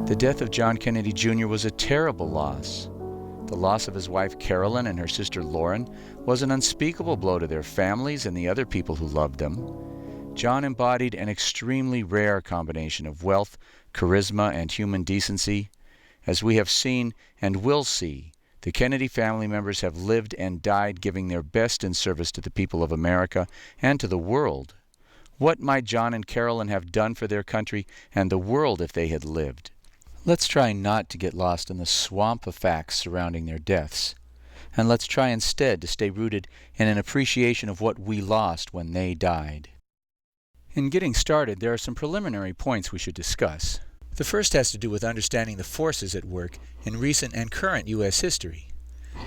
The death of John Kennedy Jr. was a terrible loss. The loss of his wife Carolyn and her sister Lauren was an unspeakable blow to their families and the other people who loved them. John embodied an extremely rare combination of wealth, charisma, and human decency. As we have seen and will see, the Kennedy family members have lived and died giving their best in service to the people of America and to the world. What might John and Carolyn have done for their country and the world if they had lived? Let's try not to get lost in the swamp of facts surrounding their deaths, and let's try instead to stay rooted in an appreciation of what we lost when they died. In getting started, there are some preliminary points we should discuss. The first has to do with understanding the forces at work in recent and current U.S. history.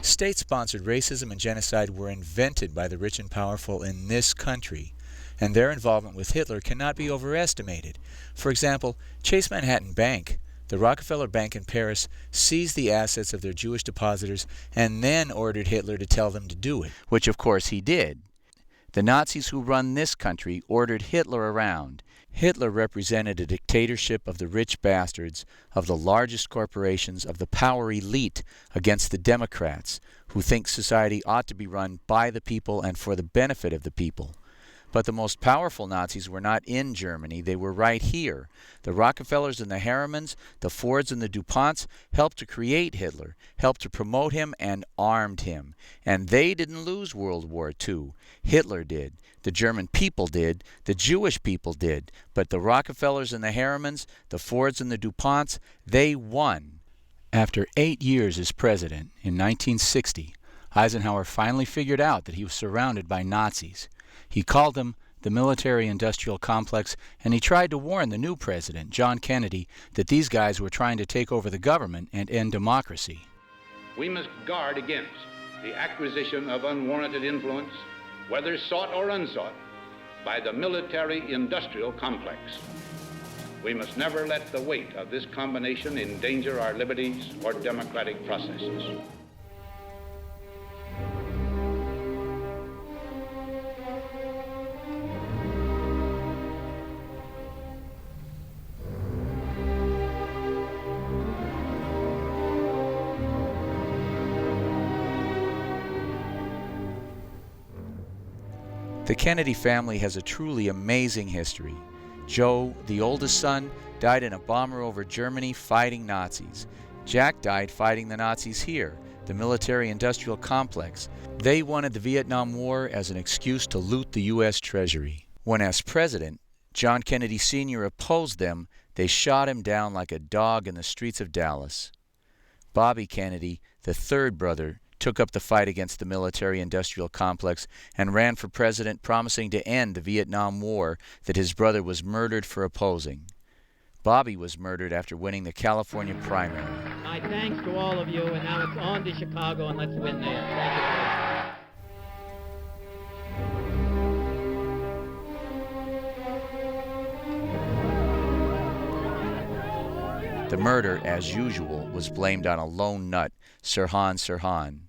State-sponsored racism and genocide were invented by the rich and powerful in this country, and their involvement with Hitler cannot be overestimated. For example, Chase Manhattan Bank, the Rockefeller Bank in Paris, seized the assets of their Jewish depositors and then ordered Hitler to tell them to do it, which of course he did. The Nazis who run this country ordered Hitler around. Hitler represented a dictatorship of the rich bastards, of the largest corporations, of the power elite against the Democrats, who think society ought to be run by the people and for the benefit of the people. But the most powerful Nazis were not in Germany, they were right here. The Rockefellers and the Harrimans, the Fords and the DuPonts helped to create Hitler, helped to promote him and armed him. And they didn't lose World War II. Hitler did. The German people did. The Jewish people did. But the Rockefellers and the Harrimans, the Fords and the DuPonts, they won. After 8 years as president, in 1960, Eisenhower finally figured out that he was surrounded by Nazis. He called them the military-industrial complex, and he tried to warn the new president, John Kennedy, that these guys were trying to take over the government and end democracy. We must guard against the acquisition of unwarranted influence, whether sought or unsought, by the military-industrial complex. We must never let the weight of this combination endanger our liberties or democratic processes. The Kennedy family has a truly amazing history. Joe, the oldest son, died in a bomber over Germany fighting Nazis. Jack died fighting the Nazis here, the military-industrial complex. They wanted the Vietnam War as an excuse to loot the U.S. Treasury. When as president, John Kennedy Sr. opposed them, they shot him down like a dog in the streets of Dallas. Bobby Kennedy, the third brother, took up the fight against the military-industrial complex and ran for president, promising to end the Vietnam War that his brother was murdered for opposing. Bobby was murdered after winning the California primary. My thanks to all of you, and now it's on to Chicago, and let's win there. Thank you. The murder, as usual, was blamed on a lone nut, Sirhan.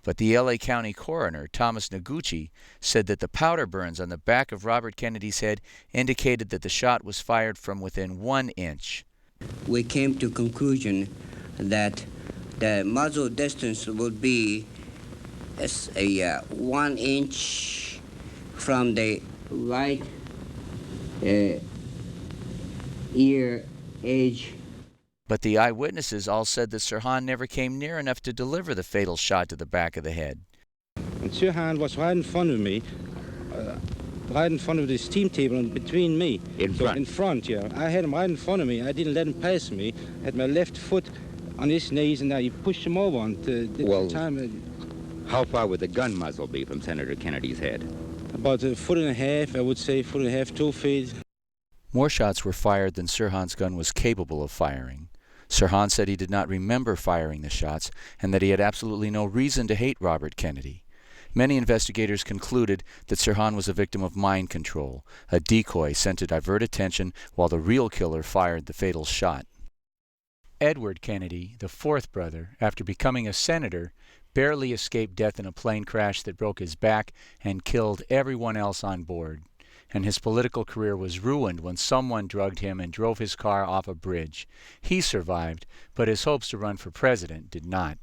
But the L.A. County coroner, Thomas Noguchi, said that the powder burns on the back of Robert Kennedy's head indicated that the shot was fired from within 1 inch. We came to conclusion that the muzzle distance would be 1 inch from the right ear edge. But the eyewitnesses all said that Sirhan never came near enough to deliver the fatal shot to the back of the head. And Sirhan was right in front of me, right in front of the steam table and between me. In front? In front, yeah. I had him right in front of me. I didn't let him pass me. I had my left foot on his knees, and I pushed him over. How far would the gun muzzle be from Senator Kennedy's head? About 1.5 feet, I would say, 1.5 feet, 2 feet. More shots were fired than Sirhan's gun was capable of firing. Sirhan said he did not remember firing the shots and that he had absolutely no reason to hate Robert Kennedy. Many investigators concluded that Sirhan was a victim of mind control, a decoy sent to divert attention while the real killer fired the fatal shot. Edward Kennedy, the fourth brother, after becoming a senator, barely escaped death in a plane crash that broke his back and killed everyone else on board. And his political career was ruined when someone drugged him and drove his car off a bridge. He survived, but his hopes to run for president did not.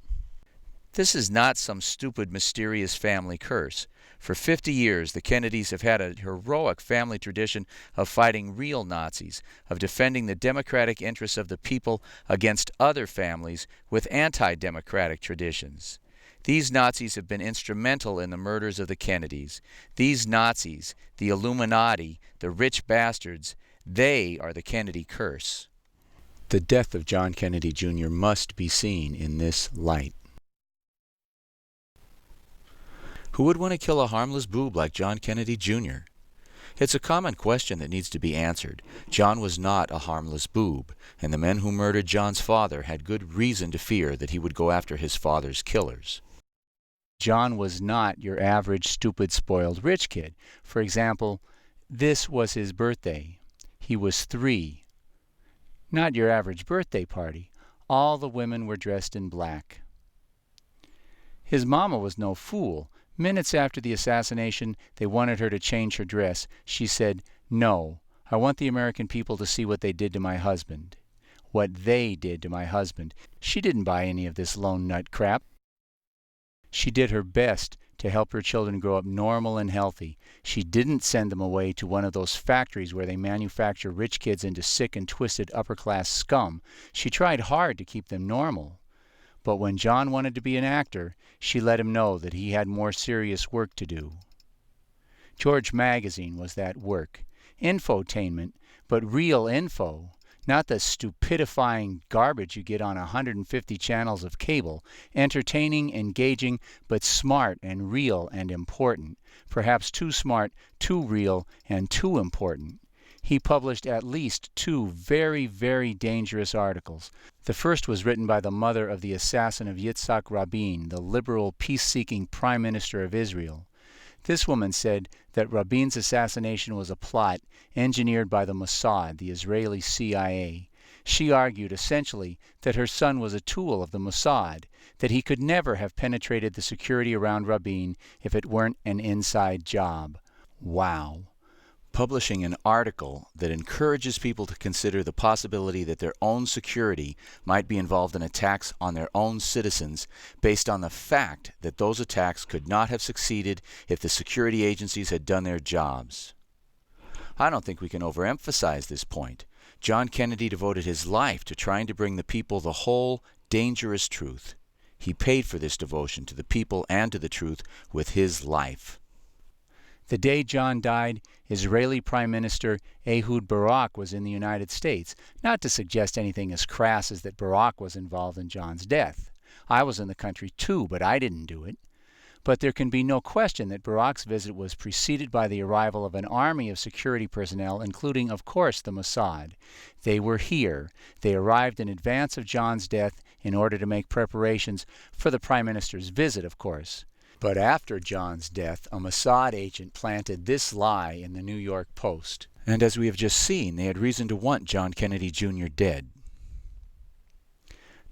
This is not some stupid, mysterious family curse. For 50 years, the Kennedys have had a heroic family tradition of fighting real Nazis, of defending the democratic interests of the people against other families with anti-democratic traditions. These Nazis have been instrumental in the murders of the Kennedys. These Nazis, the Illuminati, the rich bastards, they are the Kennedy curse. The death of John Kennedy Jr. must be seen in this light. Who would want to kill a harmless boob like John Kennedy Jr.? It's a common question that needs to be answered. John was not a harmless boob, and the men who murdered John's father had good reason to fear that he would go after his father's killers. John was not your average stupid, spoiled rich kid. For example, this was his birthday. He was 3. Not your average birthday party. All the women were dressed in black. His mama was no fool. Minutes after the assassination, they wanted her to change her dress. She said, "No, I want the American people to see what they did to my husband." What they did to my husband. She didn't buy any of this lone nut crap. She did her best to help her children grow up normal and healthy. She didn't send them away to one of those factories where they manufacture rich kids into sick and twisted upper-class scum. She tried hard to keep them normal. But when John wanted to be an actor, she let him know that he had more serious work to do. George Magazine was that work. Infotainment, but real info. Not the stupidifying garbage you get on 150 channels of cable. Entertaining, engaging, but smart and real and important. Perhaps too smart, too real, and too important. He published at least 2 very, very dangerous articles. The first was written by the mother of the assassin of Yitzhak Rabin, the liberal, peace-seeking Prime Minister of Israel. This woman said that Rabin's assassination was a plot engineered by the Mossad, the Israeli CIA. She argued essentially that her son was a tool of the Mossad, that he could never have penetrated the security around Rabin if it weren't an inside job. Wow. Publishing an article that encourages people to consider the possibility that their own security might be involved in attacks on their own citizens based on the fact that those attacks could not have succeeded if the security agencies had done their jobs. I don't think we can overemphasize this point. John Kennedy devoted his life to trying to bring the people the whole, dangerous truth. He paid for this devotion to the people and to the truth with his life. The day John died, Israeli Prime Minister Ehud Barak was in the United States, not to suggest anything as crass as that Barak was involved in John's death. I was in the country too, but I didn't do it. But there can be no question that Barak's visit was preceded by the arrival of an army of security personnel, including, of course, the Mossad. They were here. They arrived in advance of John's death in order to make preparations for the Prime Minister's visit, of course. But after John's death, a Mossad agent planted this lie in the New York Post. And as we have just seen, they had reason to want John Kennedy Jr. dead.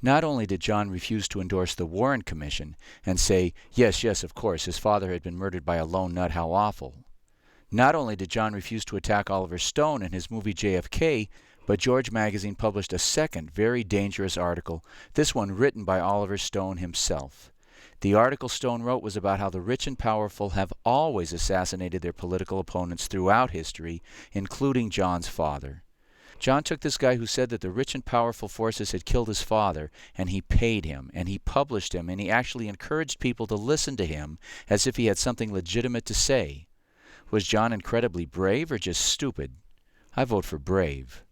Not only did John refuse to endorse the Warren Commission and say, yes, of course, his father had been murdered by a lone nut, how awful. Not only did John refuse to attack Oliver Stone in his movie JFK, but George Magazine published a second very dangerous article, this one written by Oliver Stone himself. The article Stone wrote was about how the rich and powerful have always assassinated their political opponents throughout history, including John's father. John took this guy who said that the rich and powerful forces had killed his father, and he paid him, and he published him, and he actually encouraged people to listen to him as if he had something legitimate to say. Was John incredibly brave or just stupid? I vote for brave.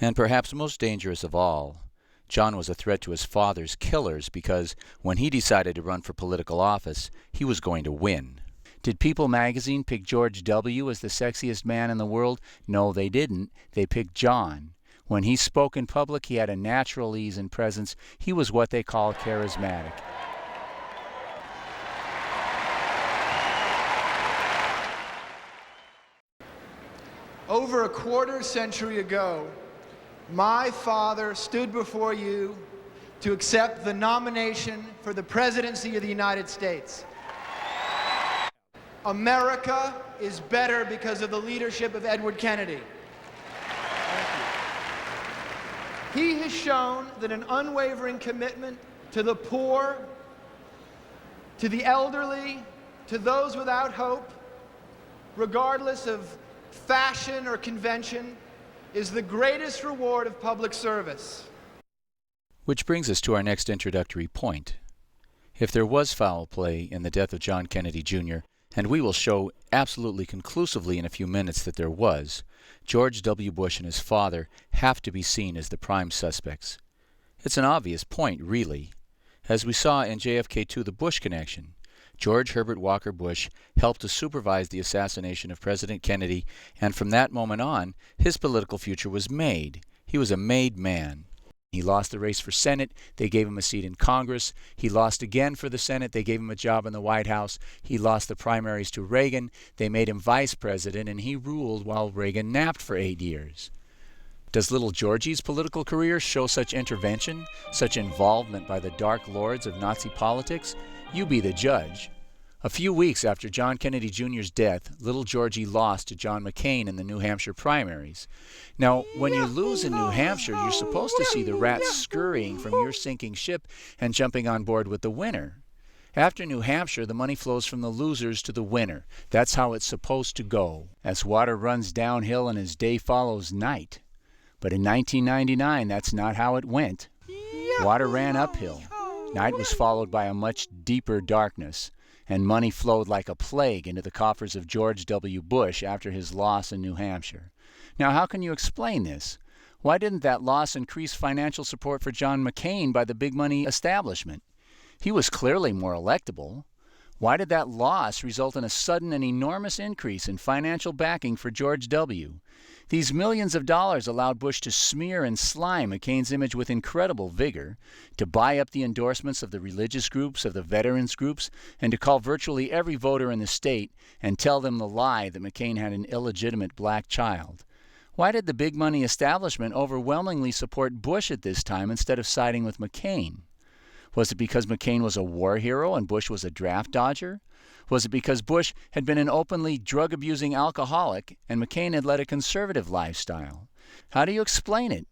And perhaps most dangerous of all, John was a threat to his father's killers because when he decided to run for political office, he was going to win. Did People magazine pick George W. as the sexiest man in the world? No, they didn't. They picked John. When he spoke in public, he had a natural ease and presence. He was what they call charismatic. Over a quarter century ago, my father stood before you to accept the nomination for the presidency of the United States. America is better because of the leadership of Edward Kennedy. Thank you. He has shown that an unwavering commitment to the poor, to the elderly, to those without hope, regardless of fashion or convention, is the greatest reward of public service. Which brings us to our next introductory point. If there was foul play in the death of John Kennedy Jr., and we will show absolutely conclusively in a few minutes that there was, George W. Bush and his father have to be seen as the prime suspects. It's an obvious point, really. As we saw in JFK 2, The Bush Connection, George Herbert Walker Bush helped to supervise the assassination of President Kennedy, and from that moment on, his political future was made. He was a made man. He lost the race for Senate. They gave him a seat in Congress. He lost again for the Senate. They gave him a job in the White House. He lost the primaries to Reagan. They made him vice president, and he ruled while Reagan napped for 8 years. Does little Georgie's political career show such intervention, such involvement by the dark lords of Nazi politics? You be the judge. A few weeks after John Kennedy Jr.'s death, little Georgie lost to John McCain in the New Hampshire primaries. Now, when you lose in New Hampshire, you're supposed to see the rats scurrying from your sinking ship and jumping on board with the winner. After New Hampshire, the money flows from the losers to the winner. That's how it's supposed to go, as water runs downhill and as day follows night. But in 1999, that's not how it went. Water ran uphill. Night was followed by a much deeper darkness, and money flowed like a plague into the coffers of George W. Bush after his loss in New Hampshire. Now, how can you explain this? Why didn't that loss increase financial support for John McCain by the big money establishment? He was clearly more electable. Why did that loss result in a sudden and enormous increase in financial backing for George W.? These millions of dollars allowed Bush to smear and slime McCain's image with incredible vigor, to buy up the endorsements of the religious groups, of the veterans groups, and to call virtually every voter in the state and tell them the lie that McCain had an illegitimate black child. Why did the big money establishment overwhelmingly support Bush at this time instead of siding with McCain? Was it because McCain was a war hero and Bush was a draft dodger? Was it because Bush had been an openly drug-abusing alcoholic and McCain had led a conservative lifestyle? How do you explain it?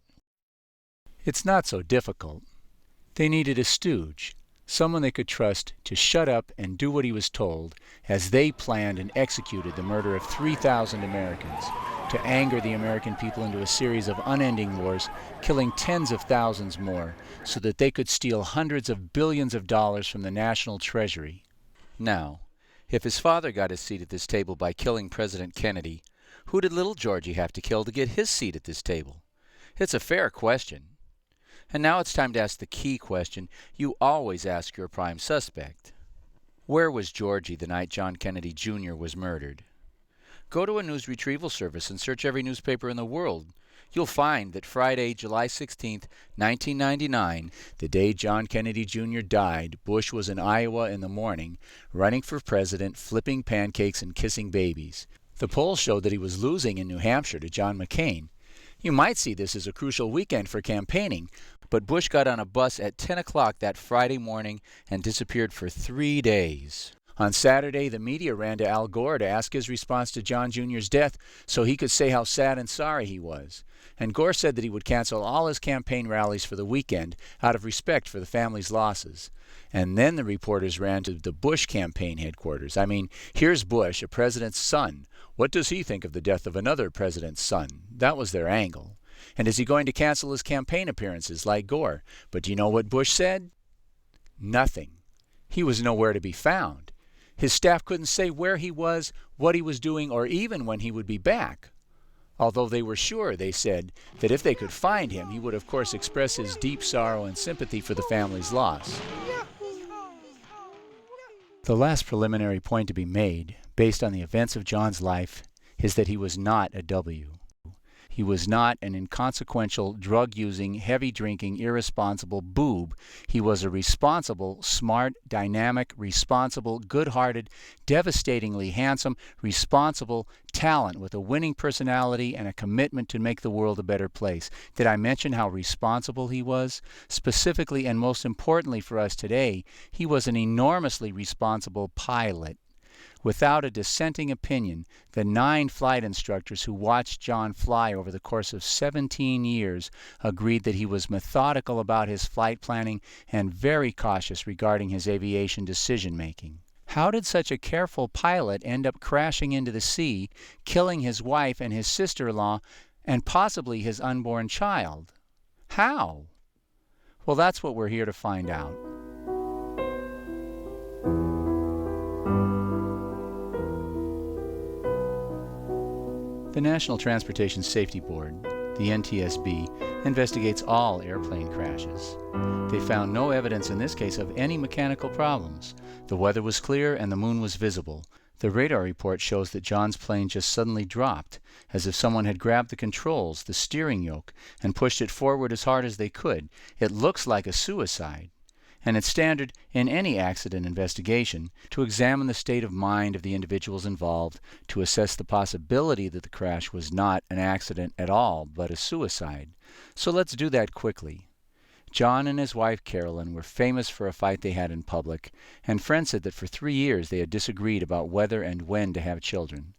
It's not so difficult. They needed a stooge, someone they could trust to shut up and do what he was told as they planned and executed the murder of 3,000 Americans, to anger the American people into a series of unending wars, killing tens of thousands more, so that they could steal hundreds of billions of dollars from the national treasury. Now, if his father got his seat at this table by killing President Kennedy, who did little Georgie have to kill to get his seat at this table? It's a fair question. And now it's time to ask the key question you always ask your prime suspect. Where was Georgie the night John Kennedy Jr. was murdered? Go to a news retrieval service and search every newspaper in the world. You'll find that Friday, July 16, 1999, the day John Kennedy Jr. died, Bush was in Iowa in the morning, running for president, flipping pancakes and kissing babies. The polls showed that he was losing in New Hampshire to John McCain. You might see this as a crucial weekend for campaigning, but Bush got on a bus at 10 o'clock that Friday morning and disappeared for 3 days. On Saturday, the media ran to Al Gore to ask his response to John Jr.'s death so he could say how sad and sorry he was. And Gore said that he would cancel all his campaign rallies for the weekend out of respect for the family's losses. And then the reporters ran to the Bush campaign headquarters. I mean, here's Bush, a president's son. What does he think of the death of another president's son? That was their angle. And is he going to cancel his campaign appearances like Gore? But do you know what Bush said? Nothing. He was nowhere to be found. His staff couldn't say where he was, what he was doing, or even when he would be back. Although they were sure, they said, that if they could find him, he would of course express his deep sorrow and sympathy for the family's loss. The last preliminary point to be made, based on the events of John's life, is that he was not a W. He was not an inconsequential, drug-using, heavy-drinking, irresponsible boob. He was a responsible, smart, dynamic, responsible, good-hearted, devastatingly handsome, responsible talent with a winning personality and a commitment to make the world a better place. Did I mention how responsible he was? Specifically and most importantly for us today, he was an enormously responsible pilot. Without a dissenting opinion, the 9 flight instructors who watched John fly over the course of 17 years agreed that he was methodical about his flight planning and very cautious regarding his aviation decision-making. How did such a careful pilot end up crashing into the sea, killing his wife and his sister-in-law, and possibly his unborn child? How? Well, that's what we're here to find out. The National Transportation Safety Board, the NTSB, investigates all airplane crashes. They found no evidence in this case of any mechanical problems. The weather was clear and the moon was visible. The radar report shows that John's plane just suddenly dropped, as if someone had grabbed the controls, the steering yoke, and pushed it forward as hard as they could. It looks like a suicide. And it's standard in any accident investigation to examine the state of mind of the individuals involved to assess the possibility that the crash was not an accident at all, but a suicide. So let's do that quickly. John and his wife Carolyn were famous for a fight they had in public, and friends said that for 3 years they had disagreed about whether and when to have children.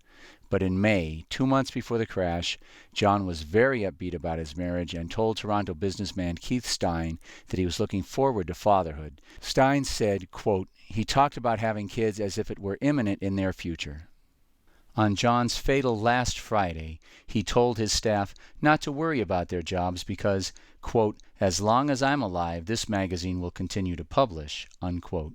But in May, 2 months before the crash, John was very upbeat about his marriage and told Toronto businessman Keith Stein that he was looking forward to fatherhood. Stein said, quote, he talked about having kids as if it were imminent in their future. On John's fatal last Friday, he told his staff not to worry about their jobs because, quote, as long as I'm alive, this magazine will continue to publish, unquote.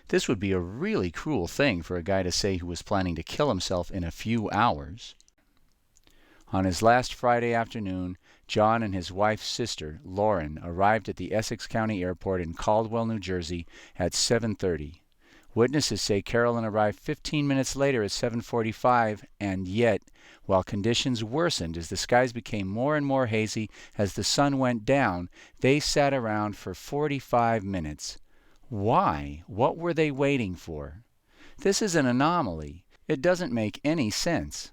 This would be a really cruel thing for a guy to say who was planning to kill himself in a few hours. On his last Friday afternoon, John and his wife's sister, Lauren, arrived at the Essex County Airport in Caldwell, New Jersey at 7:30. Witnesses say Carolyn arrived 15 minutes later at 7:45, and yet, while conditions worsened as the skies became more and more hazy as the sun went down, they sat around for 45 minutes. Why? What were they waiting for? This is an anomaly. It doesn't make any sense.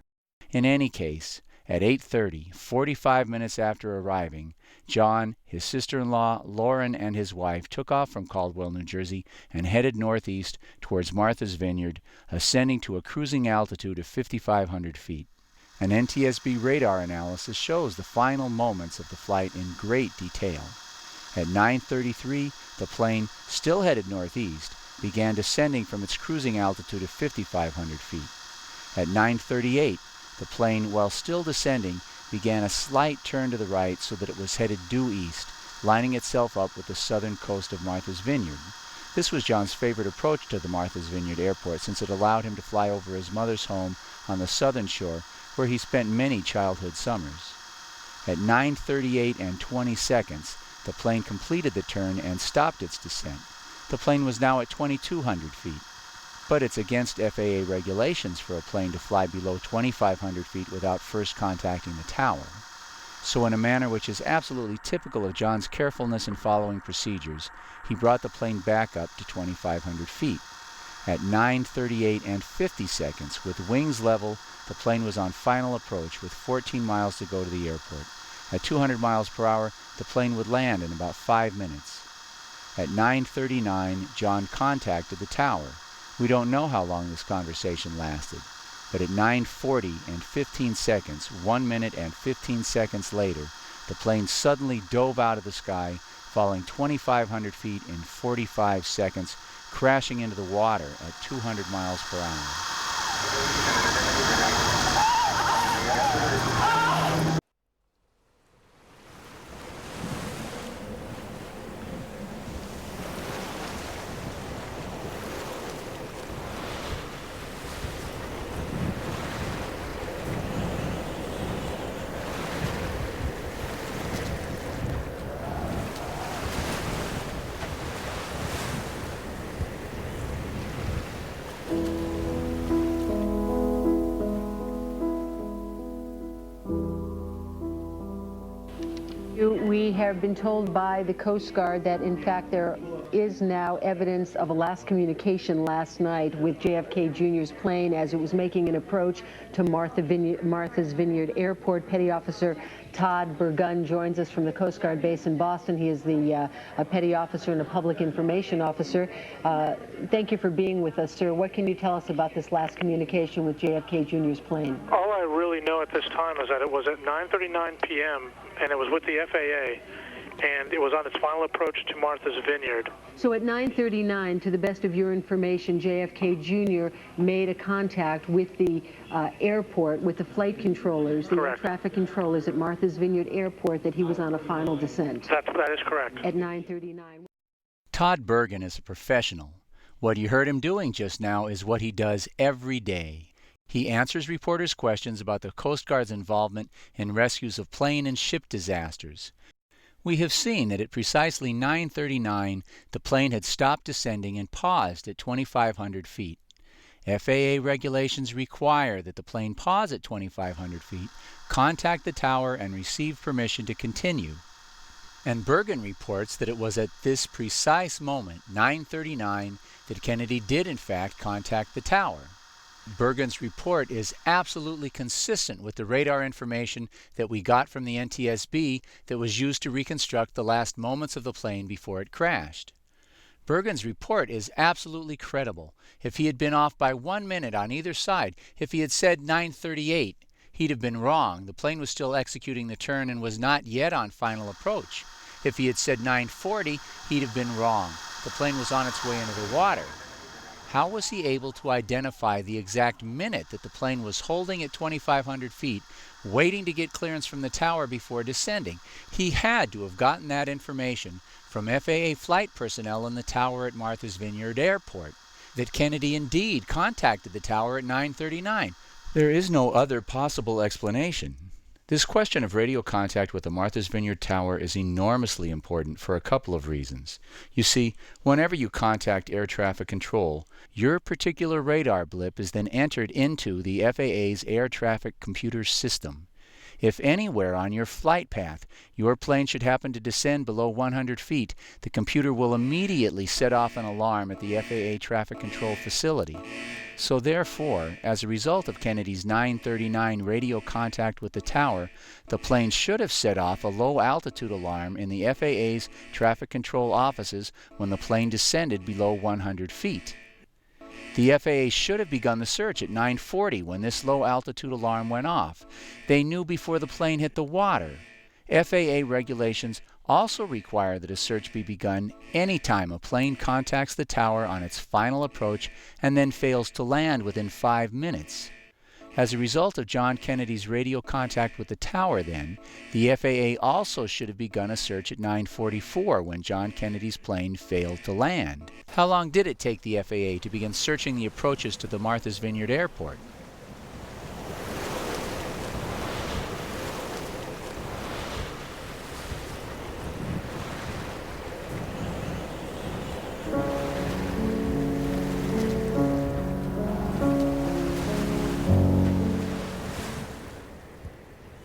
In any case, at 8:30, 45 minutes after arriving, John, his sister-in-law, Lauren, and his wife took off from Caldwell, New Jersey, and headed northeast towards Martha's Vineyard, ascending to a cruising altitude of 5,500 feet. An NTSB radar analysis shows the final moments of the flight in great detail. At 9:33, the plane, still headed northeast, began descending from its cruising altitude of 5,500 feet. At 9:38, the plane, while still descending, began a slight turn to the right so that it was headed due east, lining itself up with the southern coast of Martha's Vineyard. This was John's favorite approach to the Martha's Vineyard airport since it allowed him to fly over his mother's home on the southern shore where he spent many childhood summers. At 9:38 and 20 seconds, the plane completed the turn and stopped its descent. The plane was now at 2,200 feet. But it's against FAA regulations for a plane to fly below 2,500 feet without first contacting the tower. So in a manner which is absolutely typical of John's carefulness in following procedures, he brought the plane back up to 2,500 feet. At 9:38 and 50 seconds, with wings level, the plane was on final approach with 14 miles to go to the airport. At 200 miles per hour, the plane would land in about 5 minutes. At 9:39, John contacted the tower. We don't know how long this conversation lasted, but at 9:40 and 15 seconds, 1 minute and 15 seconds later, the plane suddenly dove out of the sky, falling 2,500 feet in 45 seconds, crashing into the water at 200 miles per hour. We have been told by the Coast Guard that, in fact, there is now evidence of a last communication last night with JFK Jr.'s plane as it was making an approach to Martha's Vineyard Airport. Petty Officer Todd Burgun joins us from the Coast Guard base in Boston. He is a petty officer and a public information officer. Thank you for being with us, sir. What can you tell us about this last communication with JFK Jr.'s plane? All I really know at this time is that it was at 9:39 p.m. and it was with the FAA, and it was on its final approach to Martha's Vineyard. So at 9:39, to the best of your information, JFK Jr. made a contact with the airport, with the flight controllers, the air traffic controllers at Martha's Vineyard Airport, that he was on a final descent. That is correct. At 9:39. Todd Burgun is a professional. What you heard him doing just now is what he does every day. He answers reporters' questions about the Coast Guard's involvement in rescues of plane and ship disasters. We have seen that at precisely 9:39, the plane had stopped descending and paused at 2,500 feet. FAA regulations require that the plane pause at 2,500 feet, contact the tower, and receive permission to continue. And Burgun reports that it was at this precise moment, 9:39, that Kennedy did in fact contact the tower. Burgun's report is absolutely consistent with the radar information that we got from the NTSB that was used to reconstruct the last moments of the plane before it crashed. Burgun's report is absolutely credible. If he had been off by 1 minute on either side, if he had said 9:38, he'd have been wrong. The plane was still executing the turn and was not yet on final approach. If he had said 9:40, he'd have been wrong. The plane was on its way into the water. How was he able to identify the exact minute that the plane was holding at 2,500 feet, waiting to get clearance from the tower before descending? He had to have gotten that information from FAA flight personnel in the tower at Martha's Vineyard Airport, that Kennedy indeed contacted the tower at 9:39. There is no other possible explanation. This question of radio contact with the Martha's Vineyard Tower is enormously important for a couple of reasons. You see, whenever you contact air traffic control, your particular radar blip is then entered into the FAA's air traffic computer system. If anywhere on your flight path your plane should happen to descend below 100 feet, the computer will immediately set off an alarm at the FAA traffic control facility. So therefore, as a result of Kennedy's 9:39 radio contact with the tower, the plane should have set off a low-altitude alarm in the FAA's traffic control offices when the plane descended below 100 feet. The FAA should have begun the search at 9:40 when this low-altitude alarm went off. They knew before the plane hit the water. FAA regulations also require that a search be begun anytime a plane contacts the tower on its final approach and then fails to land within 5 minutes. As a result of John Kennedy's radio contact with the tower then, the FAA also should have begun a search at 9:44 when John Kennedy's plane failed to land. How long did it take the FAA to begin searching the approaches to the Martha's Vineyard Airport?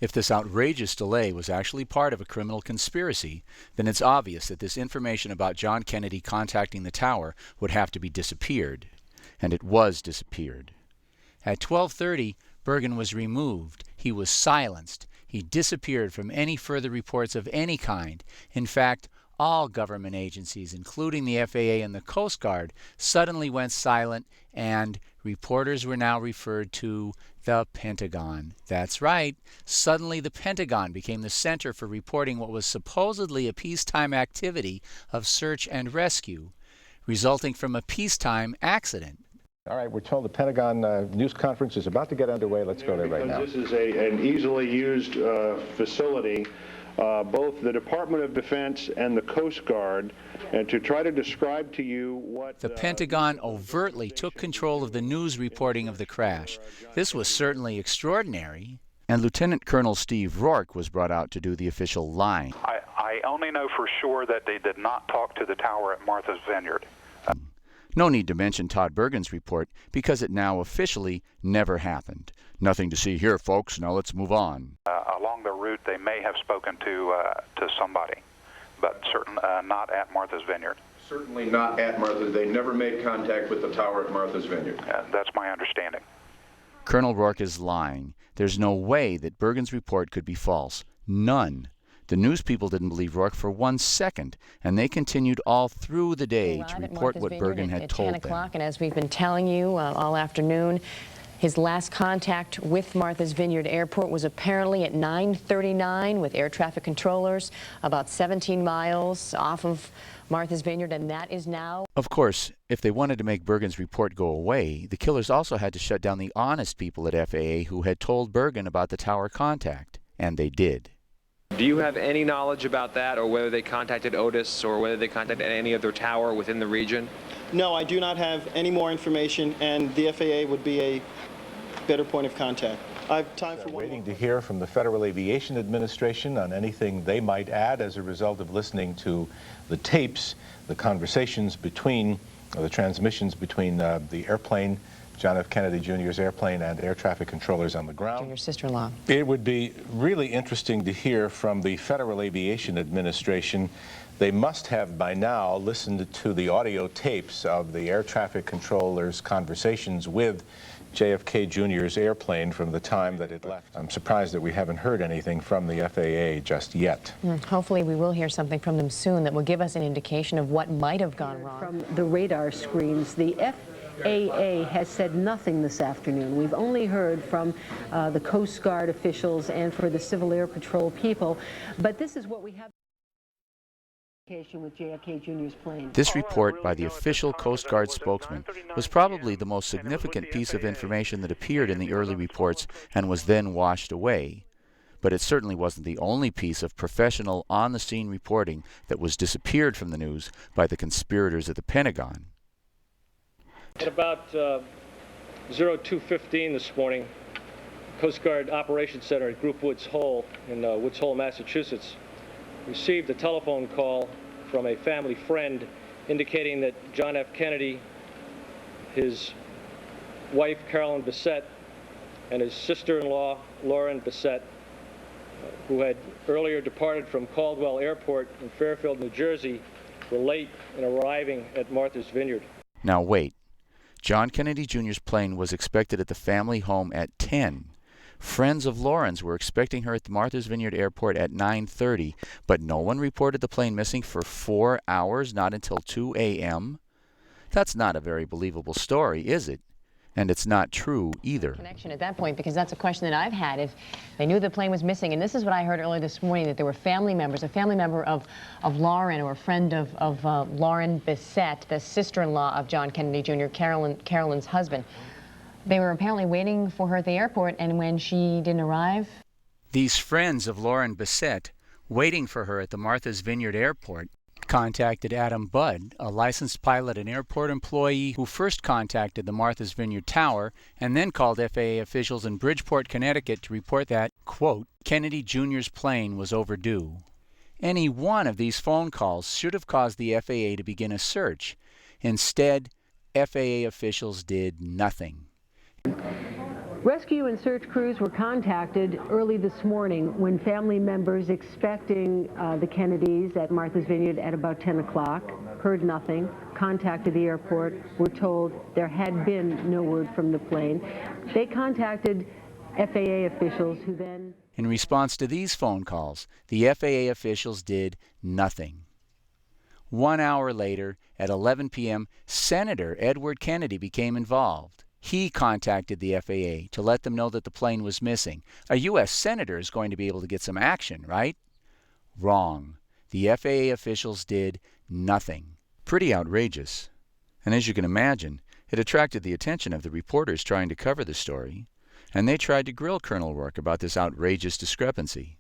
If this outrageous delay was actually part of a criminal conspiracy, then it's obvious that this information about John Kennedy contacting the tower would have to be disappeared. And it was disappeared. At 12:30, Burgun was removed. He was silenced. He disappeared from any further reports of any kind. In fact, all government agencies, including the FAA and the Coast Guard, suddenly went silent, and reporters were now referred to the Pentagon. That's right. Suddenly the Pentagon became the center for reporting what was supposedly a peacetime activity of search and rescue, resulting from a peacetime accident. All right, we're told the Pentagon news conference is about to get underway. Let's go there right now. This is an easily used facility. Both the Department of Defense and the Coast Guard, and to try to describe to you what... The Pentagon overtly took control of the news reporting of the crash. This was certainly extraordinary. And Lieutenant Colonel Steve Rourke was brought out to do the official line. I only know for sure that they did not talk to the tower at Martha's Vineyard. No need to mention Todd Burgun's report, because it now officially never happened. Nothing to see here, folks. Now let's move on. Along along the route, they may have spoken to somebody, but not at Martha's Vineyard. Certainly not at Martha's. They never made contact with the tower at Martha's Vineyard. That's my understanding. Colonel Rourke is lying. There's no way that Bergen's report could be false. None. The news people didn't believe Rourke for 1 second, and they continued all through the day to report what Bergen had told them. At 10 o'clock, and as we've been telling you all afternoon, his last contact with Martha's Vineyard Airport was apparently at 9:39 with air traffic controllers about 17 miles off of Martha's Vineyard, and that is now... Of course, if they wanted to make Bergen's report go away, the killers also had to shut down the honest people at FAA who had told Bergen about the tower contact, and they did. Do you have any knowledge about that, or whether they contacted Otis, or whether they contacted any other tower within the region? No, I do not have any more information, and the FAA would be a better point of contact. I have time for one waiting to hear from the Federal Aviation Administration on anything they might add as a result of listening to the tapes, the conversations between, the transmissions between the airplane, John F. Kennedy Jr.'s airplane, and air traffic controllers on the ground. Your sister-in-law. It would be really interesting to hear from the Federal Aviation Administration. They must have by now listened to the audio tapes of the air traffic controllers' conversations with JFK Jr.'s airplane from the time that it left. I'm surprised that we haven't heard anything from the FAA just yet. Hopefully we will hear something from them soon that will give us an indication of what might have gone wrong. From the radar screens, the FAA has said nothing this afternoon. We've only heard from the Coast Guard officials and for the Civil Air Patrol people, but this is what we have. With JFK Jr.'s plane. This report by the official Coast Guard spokesman was probably the most significant piece of information that appeared in the early reports and was then washed away. But it certainly wasn't the only piece of professional on-the-scene reporting that was disappeared from the news by the conspirators at the Pentagon. At about 02:15 this morning, Coast Guard Operations Center at Group Woods Hole in Woods Hole, Massachusetts, received a telephone call from a family friend indicating that John F. Kennedy, his wife Carolyn Bissett, and his sister-in-law Lauren Bissett, who had earlier departed from Caldwell Airport in Fairfield, New Jersey, were late in arriving at Martha's Vineyard. Now wait. John Kennedy Jr.'s plane was expected at the family home at 10. Friends of Lauren's were expecting her at the Martha's Vineyard Airport at 9:30, but no one reported the plane missing for 4 hours, not until 2 a.m.? That's not a very believable story, is it? And it's not true either. Connection at that point, because that's a question that I've had. If they knew the plane was missing, and this is what I heard earlier this morning, that there were family members, a family member of Lauren, or a friend of Lauren Bissett, the sister-in-law of John Kennedy Jr., Carolyn's husband. They were apparently waiting for her at the airport, and when she didn't arrive... These friends of Lauren Bissett, waiting for her at the Martha's Vineyard Airport, contacted Adam Budd, a licensed pilot and airport employee who first contacted the Martha's Vineyard Tower and then called FAA officials in Bridgeport, Connecticut to report that, quote, Kennedy Jr.'s plane was overdue. Any one of these phone calls should have caused the FAA to begin a search. Instead, FAA officials did nothing. Rescue and search crews were contacted early this morning when family members expecting the Kennedys at Martha's Vineyard at about 10 o'clock heard nothing, contacted the airport, were told there had been no word from the plane. They contacted FAA officials who then... In response to these phone calls, the FAA officials did nothing. 1 hour later, at 11 p.m., Senator Edward Kennedy became involved. He contacted the FAA to let them know that the plane was missing. A U.S. senator is going to be able to get some action, right? Wrong. The FAA officials did nothing. Pretty outrageous. And as you can imagine, it attracted the attention of the reporters trying to cover the story, and they tried to grill Colonel Rourke about this outrageous discrepancy.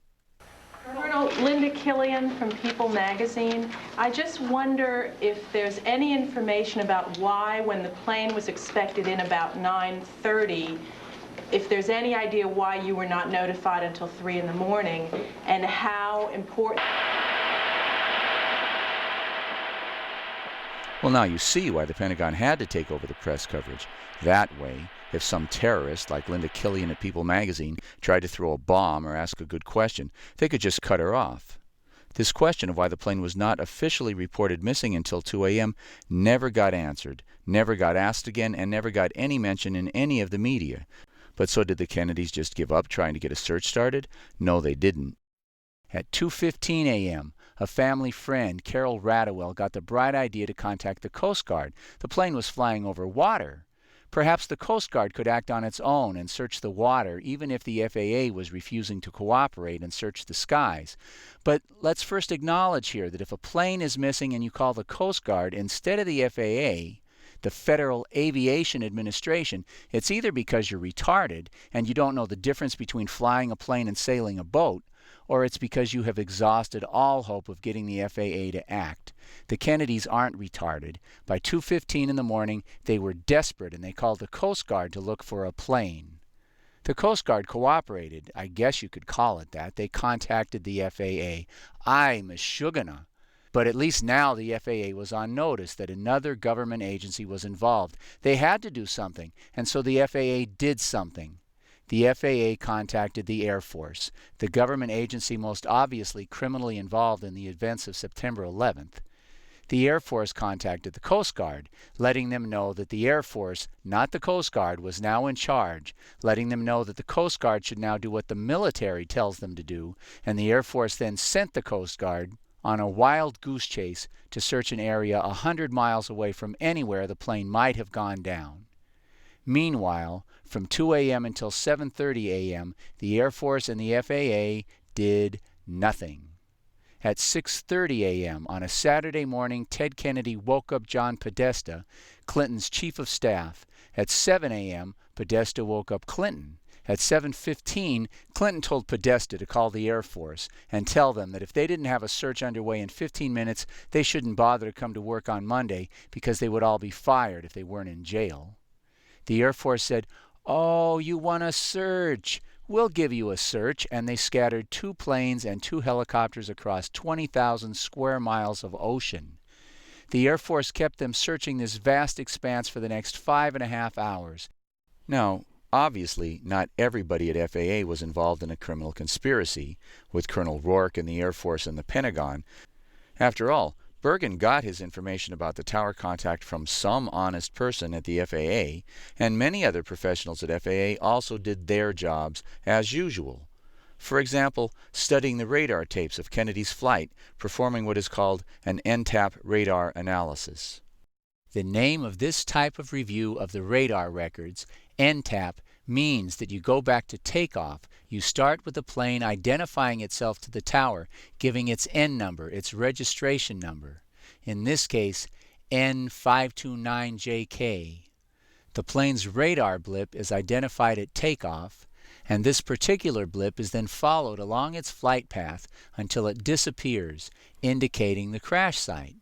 Colonel, Linda Killian from People magazine. I just wonder if there's any information about why, when the plane was expected in about 9:30, if there's any idea why you were not notified until 3 in the morning, and how important... Well, now you see why the Pentagon had to take over the press coverage. That way, if some terrorist like Linda Killian at People magazine tried to throw a bomb or ask a good question, they could just cut her off. This question of why the plane was not officially reported missing until 2 a.m. never got answered, never got asked again, and never got any mention in any of the media. But so did the Kennedys just give up trying to get a search started? No, they didn't. At 2:15 a.m., a family friend, Carol Radowell, got the bright idea to contact the Coast Guard. The plane was flying over water. Perhaps the Coast Guard could act on its own and search the water, even if the FAA was refusing to cooperate and search the skies. But let's first acknowledge here that if a plane is missing and you call the Coast Guard instead of the FAA, the Federal Aviation Administration, it's either because you're retarded and you don't know the difference between flying a plane and sailing a boat, or it's because you have exhausted all hope of getting the FAA to act. The Kennedys aren't retarded. By 2:15 in the morning, they were desperate and they called the Coast Guard to look for a plane. The Coast Guard cooperated, I guess you could call it that. They contacted the FAA. Ay, Meshuggah. But at least now the FAA was on notice that another government agency was involved. They had to do something, and so the FAA did something. The FAA contacted the Air Force, the government agency most obviously criminally involved in the events of September 11th. The Air Force contacted the Coast Guard, letting them know that the Air Force, not the Coast Guard, was now in charge, letting them know that the Coast Guard should now do what the military tells them to do, and the Air Force then sent the Coast Guard on a wild goose chase to search an area 100 miles away from anywhere the plane might have gone down. Meanwhile, from 2 a.m. until 7:30 a.m., the Air Force and the FAA did nothing. At 6:30 a.m. on a Saturday morning, Ted Kennedy woke up John Podesta, Clinton's chief of staff. At 7 a.m., Podesta woke up Clinton. At 7:15, Clinton told Podesta to call the Air Force and tell them that if they didn't have a search underway in 15 minutes, they shouldn't bother to come to work on Monday because they would all be fired if they weren't in jail. The Air Force said, "Oh, you want a search? We'll give you a search," and they scattered 2 planes and 2 helicopters across 20,000 square miles of ocean. The Air Force kept them searching this vast expanse for the next 5.5 hours. Now, obviously, not everybody at FAA was involved in a criminal conspiracy, with Colonel Rourke and the Air Force and the Pentagon. After all, Bergen got his information about the tower contact from some honest person at the FAA, and many other professionals at FAA also did their jobs as usual. For example, studying the radar tapes of Kennedy's flight, performing what is called an NTAP radar analysis. The name of this type of review of the radar records, NTAP, means that you go back to takeoff. You start with the plane identifying itself to the tower, giving its N number, its registration number. In this case, N529JK. The plane's radar blip is identified at takeoff, and this particular blip is then followed along its flight path until it disappears, indicating the crash site.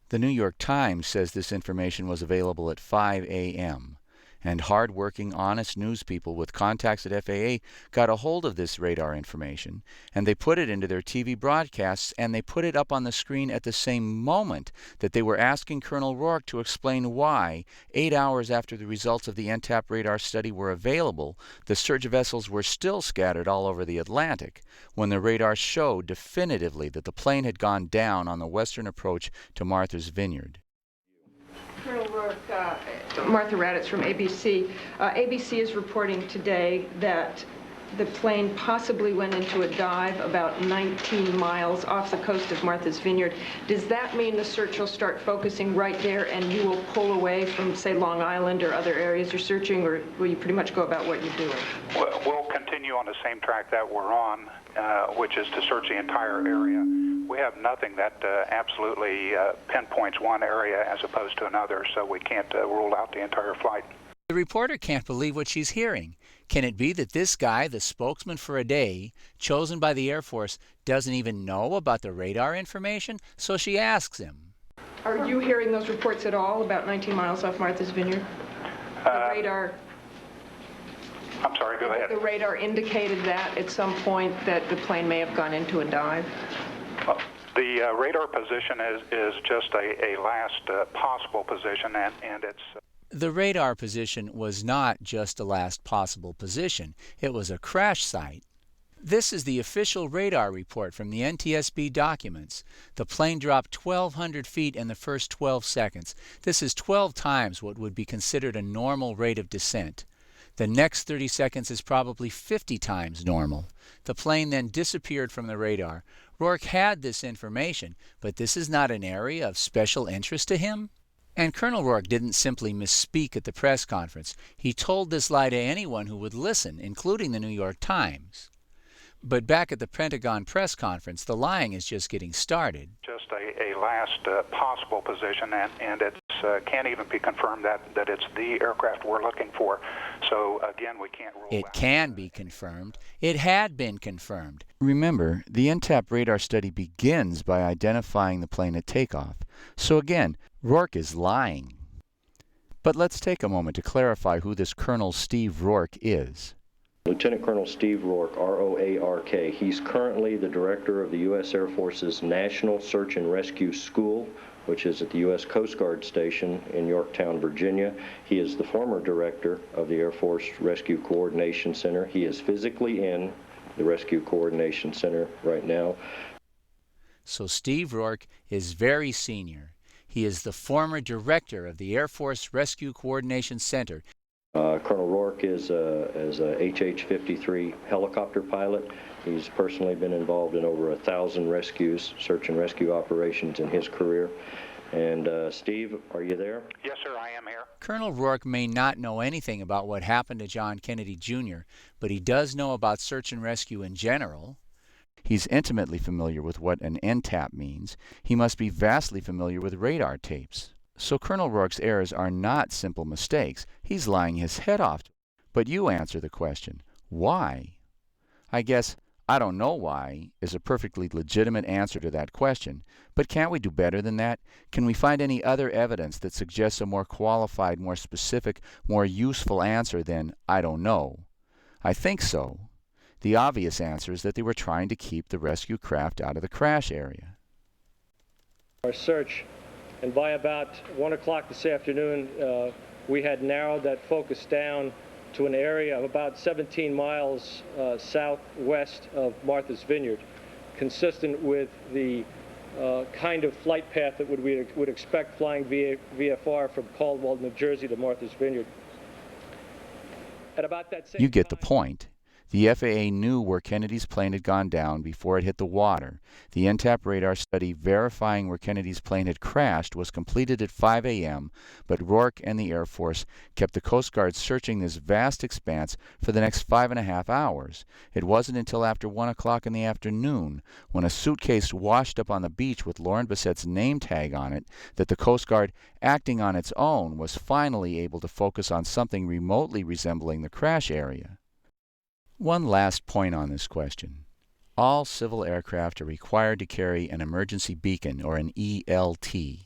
The New York Times says this information was available at 5 a.m. and hard-working, honest news people with contacts at FAA got a hold of this radar information, and they put it into their TV broadcasts, and they put it up on the screen at the same moment that they were asking Colonel Rourke to explain why, 8 hours after the results of the NTAP radar study were available, the search vessels were still scattered all over the Atlantic, when the radar showed definitively that the plane had gone down on the western approach to Martha's Vineyard. Colonel Rourke, Martha Raddatz from ABC. ABC is reporting today that the plane possibly went into a dive about 19 miles off the coast of Martha's Vineyard. Does that mean the search will start focusing right there and you will pull away from, say, Long Island or other areas you're searching, or will you pretty much go about what you're doing? We'll continue on the same track that we're on, which is to search the entire area. We have nothing that absolutely pinpoints one area as opposed to another, so we can't rule out the entire flight. The reporter can't believe what she's hearing. Can it be that this guy, the spokesman for a day, chosen by the Air Force, doesn't even know about the radar information? So she asks him. Are you hearing those reports at all about 19 miles off Martha's Vineyard? The radar... I'm sorry, go ahead. The radar indicated that at some point that the plane may have gone into a dive? The radar position is just a last possible position, and it's... The radar position was not just a last possible position. It was a crash site. This is the official radar report from the NTSB documents. The plane dropped 1,200 feet in the first 12 seconds. This is 12 times what would be considered a normal rate of descent. The next 30 seconds is probably 50 times normal. The plane then disappeared from the radar. Rourke had this information, but this is not an area of special interest to him. And Colonel Rourke didn't simply misspeak at the press conference. He told this lie to anyone who would listen, including the New York Times. But back at the Pentagon press conference, the lying is just getting started. Just a last possible position, and it can't even be confirmed that it's the aircraft we're looking for. So, again, we can't rule It out. can be confirmed. It had been confirmed. Remember, the NTAP radar study begins by identifying the plane at takeoff. So again, Rourke is lying. But let's take a moment to clarify who this Colonel Steve Rourke is. Lieutenant Colonel Steve Rourke, R-O-A-R-K. He's currently the director of the U.S. Air Force's National Search and Rescue School, which is at the U.S. Coast Guard Station in Yorktown, Virginia. He is the former director of the Air Force Rescue Coordination Center. He is physically in the Rescue Coordination Center right now. So Steve Rourke is very senior. He is the former director of the Air Force Rescue Coordination Center. Colonel Rourke is a HH-53 helicopter pilot. He's personally been involved in over 1,000 rescues, search and rescue operations in his career. And Steve, are you there? Yes, sir, I am here. Colonel Rourke may not know anything about what happened to John Kennedy Jr., but he does know about search and rescue in general. He's intimately familiar with what an NTAP means. He must be vastly familiar with radar tapes. So Colonel Rourke's errors are not simple mistakes. He's lying his head off. But you answer the question, why? I guess I don't know why is a perfectly legitimate answer to that question. But can't we do better than that? Can we find any other evidence that suggests a more qualified, more specific, more useful answer than I don't know? I think so. The obvious answer is that they were trying to keep the rescue craft out of the crash area. Our search, and by about 1 o'clock this afternoon, we had narrowed that focus down to an area of about 17 miles southwest of Martha's Vineyard, consistent with the kind of flight path that we would expect flying VFR from Caldwell, New Jersey to Martha's Vineyard. At about that same You get the point. The FAA knew where Kennedy's plane had gone down before it hit the water. The NTAP radar study verifying where Kennedy's plane had crashed was completed at 5 a.m., but Rourke and the Air Force kept the Coast Guard searching this vast expanse for the next 5.5 hours. It wasn't until after 1 o'clock in the afternoon, when a suitcase washed up on the beach with Lauren Bessette's name tag on it, that the Coast Guard, acting on its own, was finally able to focus on something remotely resembling the crash area. One last point on this question. All civil aircraft are required to carry an emergency beacon, or an ELT.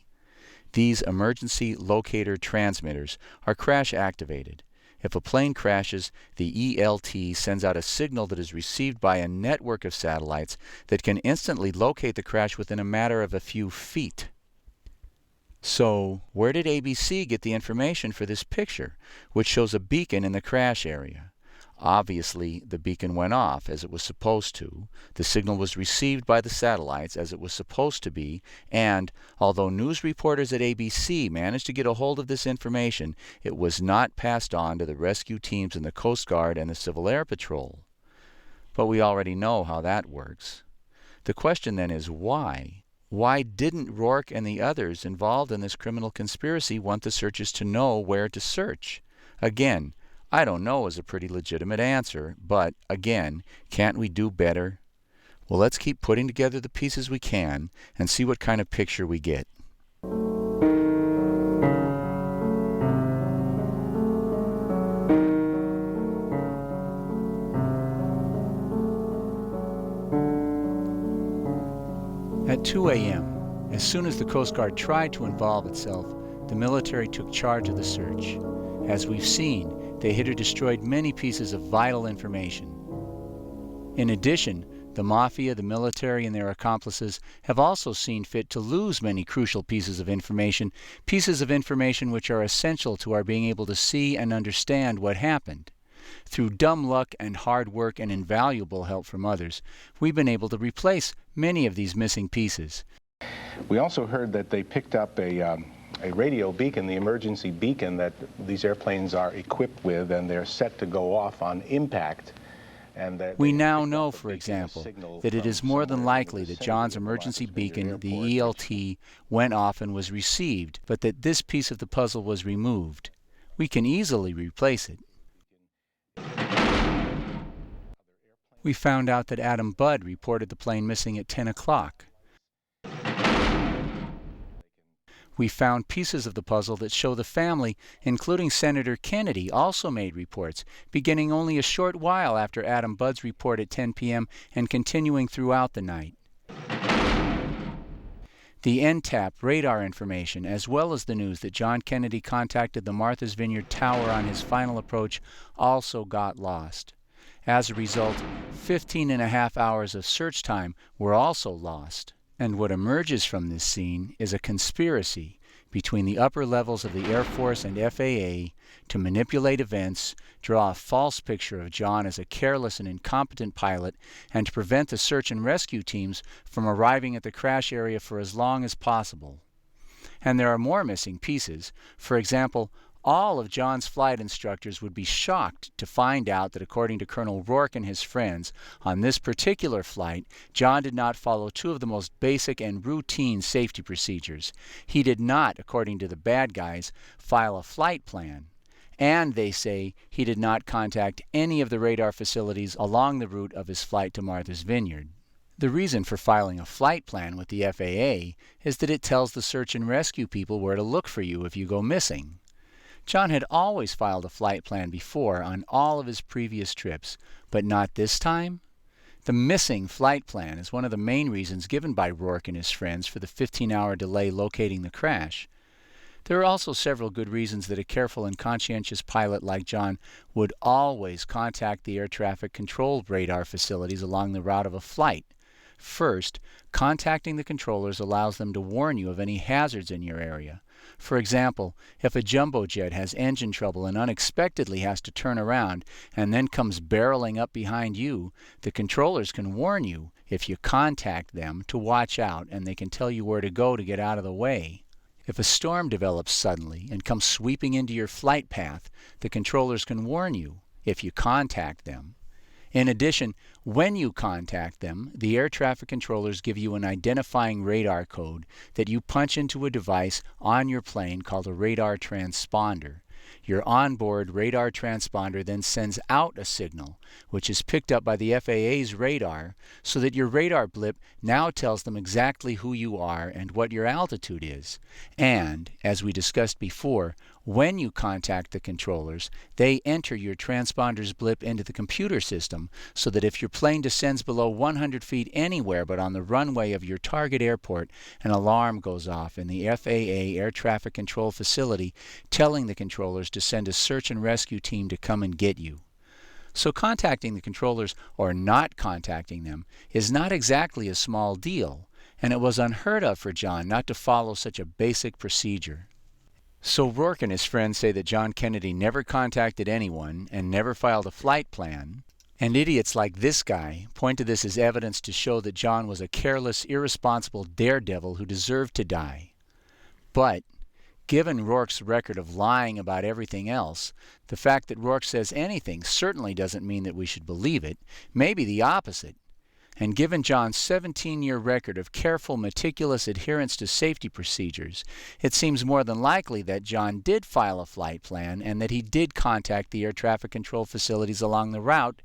These emergency locator transmitters are crash activated. If a plane crashes, the ELT sends out a signal that is received by a network of satellites that can instantly locate the crash within a matter of a few feet. So, where did ABC get the information for this picture, which shows a beacon in the crash area? Obviously, the beacon went off as it was supposed to, the signal was received by the satellites as it was supposed to be, and, although news reporters at ABC managed to get a hold of this information, it was not passed on to the rescue teams in the Coast Guard and the Civil Air Patrol. But we already know how that works. The question then is why? Why didn't Rourke and the others involved in this criminal conspiracy want the searchers to know where to search? Again, I don't know is a pretty legitimate answer, but, again, can't we do better? Well, let's keep putting together the pieces we can and see what kind of picture we get. At 2 a.m., as soon as the Coast Guard tried to involve itself, the military took charge of the search. As we've seen, they hit or destroyed many pieces of vital information. In addition, The mafia, the military, and their accomplices have also seen fit to lose many crucial pieces of information which are essential to our being able to see and understand what happened. Through dumb luck and hard work and invaluable help from others, we've been able to replace many of these missing pieces. We also heard that they picked up a radio beacon, the emergency beacon that these airplanes are equipped with, and they're set to go off on impact. And that we now know, for example, that it is more than likely that John's emergency beacon, the ELT, went off and was received, but that this piece of the puzzle was removed. We can easily replace it. We found out that Adam Budd reported the plane missing at 10 o'clock. We found pieces of the puzzle that show the family, including Senator Kennedy, also made reports, beginning only a short while after Adam Budd's report at 10 p.m. and continuing throughout the night. The NTAP radar information, as well as the news that John Kennedy contacted the Martha's Vineyard Tower on his final approach, also got lost. As a result, 15.5 hours of search time were also lost. And what emerges from this scene is a conspiracy between the upper levels of the Air Force and FAA to manipulate events, draw a false picture of John as a careless and incompetent pilot, and to prevent the search and rescue teams from arriving at the crash area for as long as possible. And there are more missing pieces. For example, all of John's flight instructors would be shocked to find out that, according to Colonel Rourke and his friends, on this particular flight, John did not follow two of the most basic and routine safety procedures. He did not, according to the bad guys, file a flight plan. And they say he did not contact any of the radar facilities along the route of his flight to Martha's Vineyard. The reason for filing a flight plan with the FAA is that it tells the search and rescue people where to look for you if you go missing. John had always filed a flight plan before on all of his previous trips, but not this time? The missing flight plan is one of the main reasons given by Rourke and his friends for the 15-hour delay locating the crash. There are also several good reasons that a careful and conscientious pilot like John would always contact the air traffic control radar facilities along the route of a flight. First, contacting the controllers allows them to warn you of any hazards in your area. For example, if a jumbo jet has engine trouble and unexpectedly has to turn around and then comes barreling up behind you, the controllers can warn you, if you contact them, to watch out, and they can tell you where to go to get out of the way. If a storm develops suddenly and comes sweeping into your flight path, the controllers can warn you, if you contact them. In addition, when you contact them, the air traffic controllers give you an identifying radar code that you punch into a device on your plane called a radar transponder. Your onboard radar transponder then sends out a signal, which is picked up by the FAA's radar, so that your radar blip now tells them exactly who you are and what your altitude is. And, as we discussed before, when you contact the controllers, they enter your transponder's blip into the computer system, so that if your plane descends below 100 feet anywhere but on the runway of your target airport, an alarm goes off in the FAA air traffic control facility, telling the controllers to send a search and rescue team to come and get you. So contacting the controllers or not contacting them is not exactly a small deal, and it was unheard of for John not to follow such a basic procedure. So Rourke and his friends say that John Kennedy never contacted anyone and never filed a flight plan, and idiots like this guy point to this as evidence to show that John was a careless, irresponsible daredevil who deserved to die. But given Rourke's record of lying about everything else, the fact that Rourke says anything certainly doesn't mean that we should believe it, maybe the opposite. And given John's 17-year record of careful, meticulous adherence to safety procedures, it seems more than likely that John did file a flight plan and that he did contact the air traffic control facilities along the route,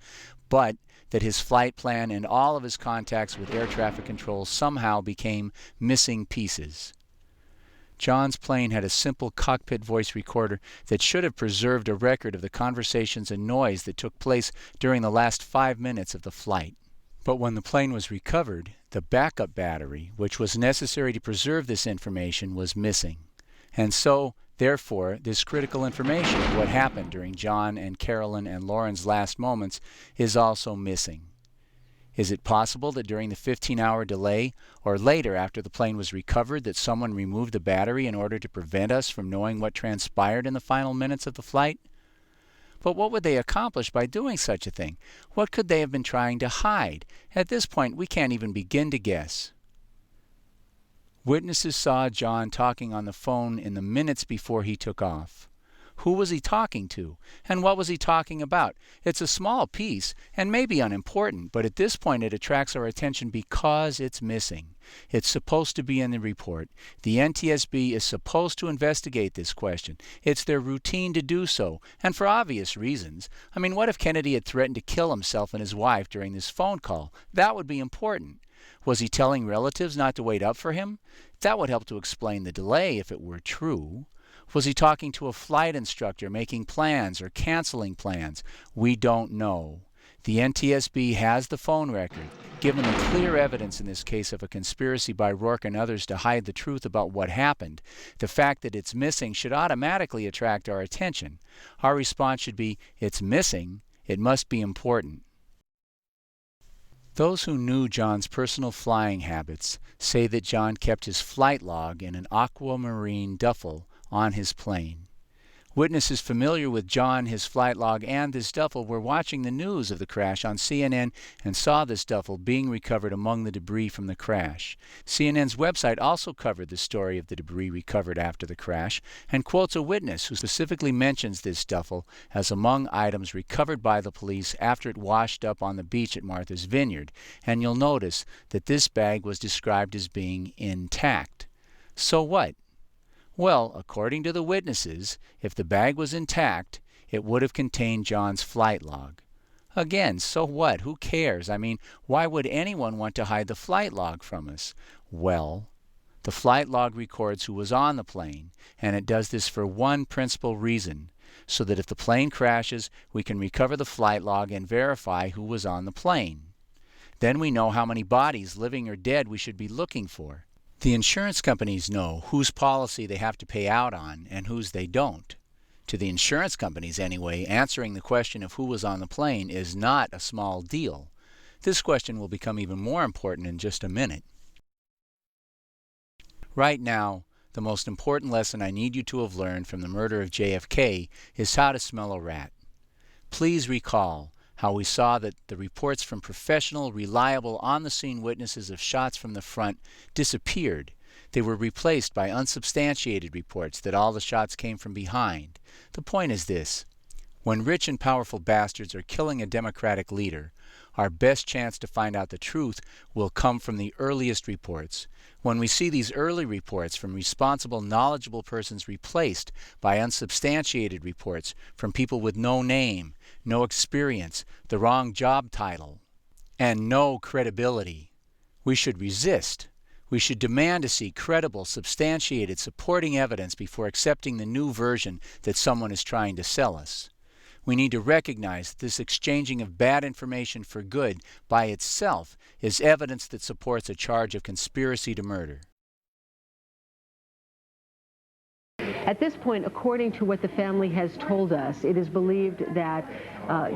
but that his flight plan and all of his contacts with air traffic control somehow became missing pieces. John's plane had a simple cockpit voice recorder that should have preserved a record of the conversations and noise that took place during the last 5 minutes of the flight. But when the plane was recovered, the backup battery, which was necessary to preserve this information, was missing. And so, therefore, this critical information of what happened during John and Carolyn and Lauren's last moments is also missing. Is it possible that during the 15-hour delay, or later after the plane was recovered, that someone removed the battery in order to prevent us from knowing what transpired in the final minutes of the flight? But what would they accomplish by doing such a thing? What could they have been trying to hide? At this point, we can't even begin to guess. Witnesses saw John talking on the phone in the minutes before he took off. Who was he talking to? And what was he talking about? It's a small piece and maybe unimportant, but at this point it attracts our attention because it's missing. It's supposed to be in the report. The NTSB is supposed to investigate this question. It's their routine to do so, and for obvious reasons. I mean, what if Kennedy had threatened to kill himself and his wife during this phone call? That would be important. Was he telling relatives not to wait up for him? That would help to explain the delay if it were true. Was he talking to a flight instructor, making plans or canceling plans? We don't know. The NTSB has the phone record. Given the clear evidence in this case of a conspiracy by Rourke and others to hide the truth about what happened, the fact that it's missing should automatically attract our attention. Our response should be, it's missing, it must be important. Those who knew John's personal flying habits say that John kept his flight log in an aquamarine duffel on his plane. Witnesses familiar with John, his flight log, and this duffel were watching the news of the crash on CNN and saw this duffel being recovered among the debris from the crash. CNN's website also covered the story of the debris recovered after the crash and quotes a witness who specifically mentions this duffel as among items recovered by the police after it washed up on the beach at Martha's Vineyard, and you'll notice that this bag was described as being intact. So what? Well, according to the witnesses, if the bag was intact, it would have contained John's flight log. Again, so what? Who cares? I mean, why would anyone want to hide the flight log from us? Well, the flight log records who was on the plane, and it does this for one principal reason, so that if the plane crashes, we can recover the flight log and verify who was on the plane. Then we know how many bodies, living or dead, we should be looking for. The insurance companies know whose policy they have to pay out on and whose they don't. To the insurance companies, anyway, answering the question of who was on the plane is not a small deal. This question will become even more important in just a minute. Right now, the most important lesson I need you to have learned from the murder of JFK is how to smell a rat. Please recall how we saw that the reports from professional, reliable, on-the-scene witnesses of shots from the front disappeared. They were replaced by unsubstantiated reports that all the shots came from behind. The point is this: when rich and powerful bastards are killing a Democratic leader, our best chance to find out the truth will come from the earliest reports. When we see these early reports from responsible, knowledgeable persons replaced by unsubstantiated reports from people with no name, no experience, the wrong job title, and no credibility, we should resist. We should demand to see credible, substantiated, supporting evidence before accepting the new version that someone is trying to sell us. We need to recognize that this exchanging of bad information for good by itself is evidence that supports a charge of conspiracy to murder. At this point, according to what the family has told us, it is believed that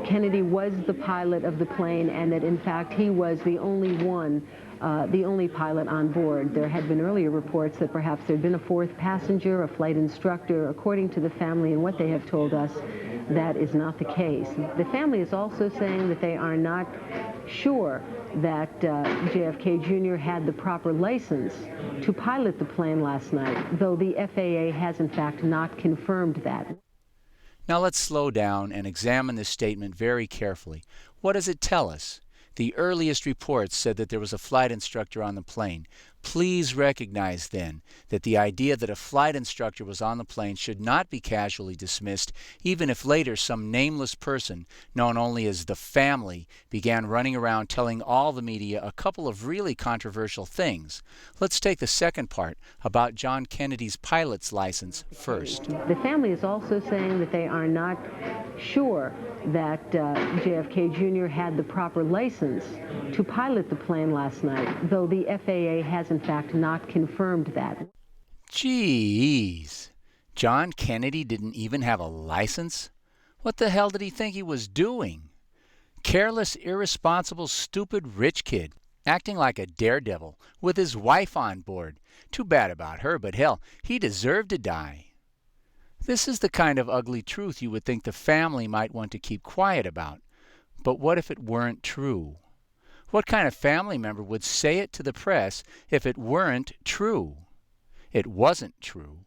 Kennedy was the pilot of the plane and that, in fact, he was the only pilot on board. There had been earlier reports that perhaps there had been a fourth passenger, a flight instructor. According to the family and what they have told us, that is not the case. The family is also saying that they are not sure that JFK Jr. had the proper license to pilot the plane last night, though the FAA has in fact not confirmed that. Now let's slow down and examine this statement very carefully. What does it tell us? The earliest reports said that there was a flight instructor on the plane. Please recognize then that the idea that a flight instructor was on the plane should not be casually dismissed, even if later some nameless person, known only as the family, began running around telling all the media a couple of really controversial things. Let's take the second part about John Kennedy's pilot's license first. The family is also saying that they are not sure that JFK Jr. had the proper license to pilot the plane last night, though the FAA has in fact not confirmed that. Jeez, John Kennedy didn't even have a license? What the hell did he think he was doing? Careless, irresponsible, stupid rich kid, acting like a daredevil with his wife on board. Too bad about her, but hell, he deserved to die. This is the kind of ugly truth you would think the family might want to keep quiet about. But what if it weren't true? What kind of family member would say it to the press if it weren't true? It wasn't true.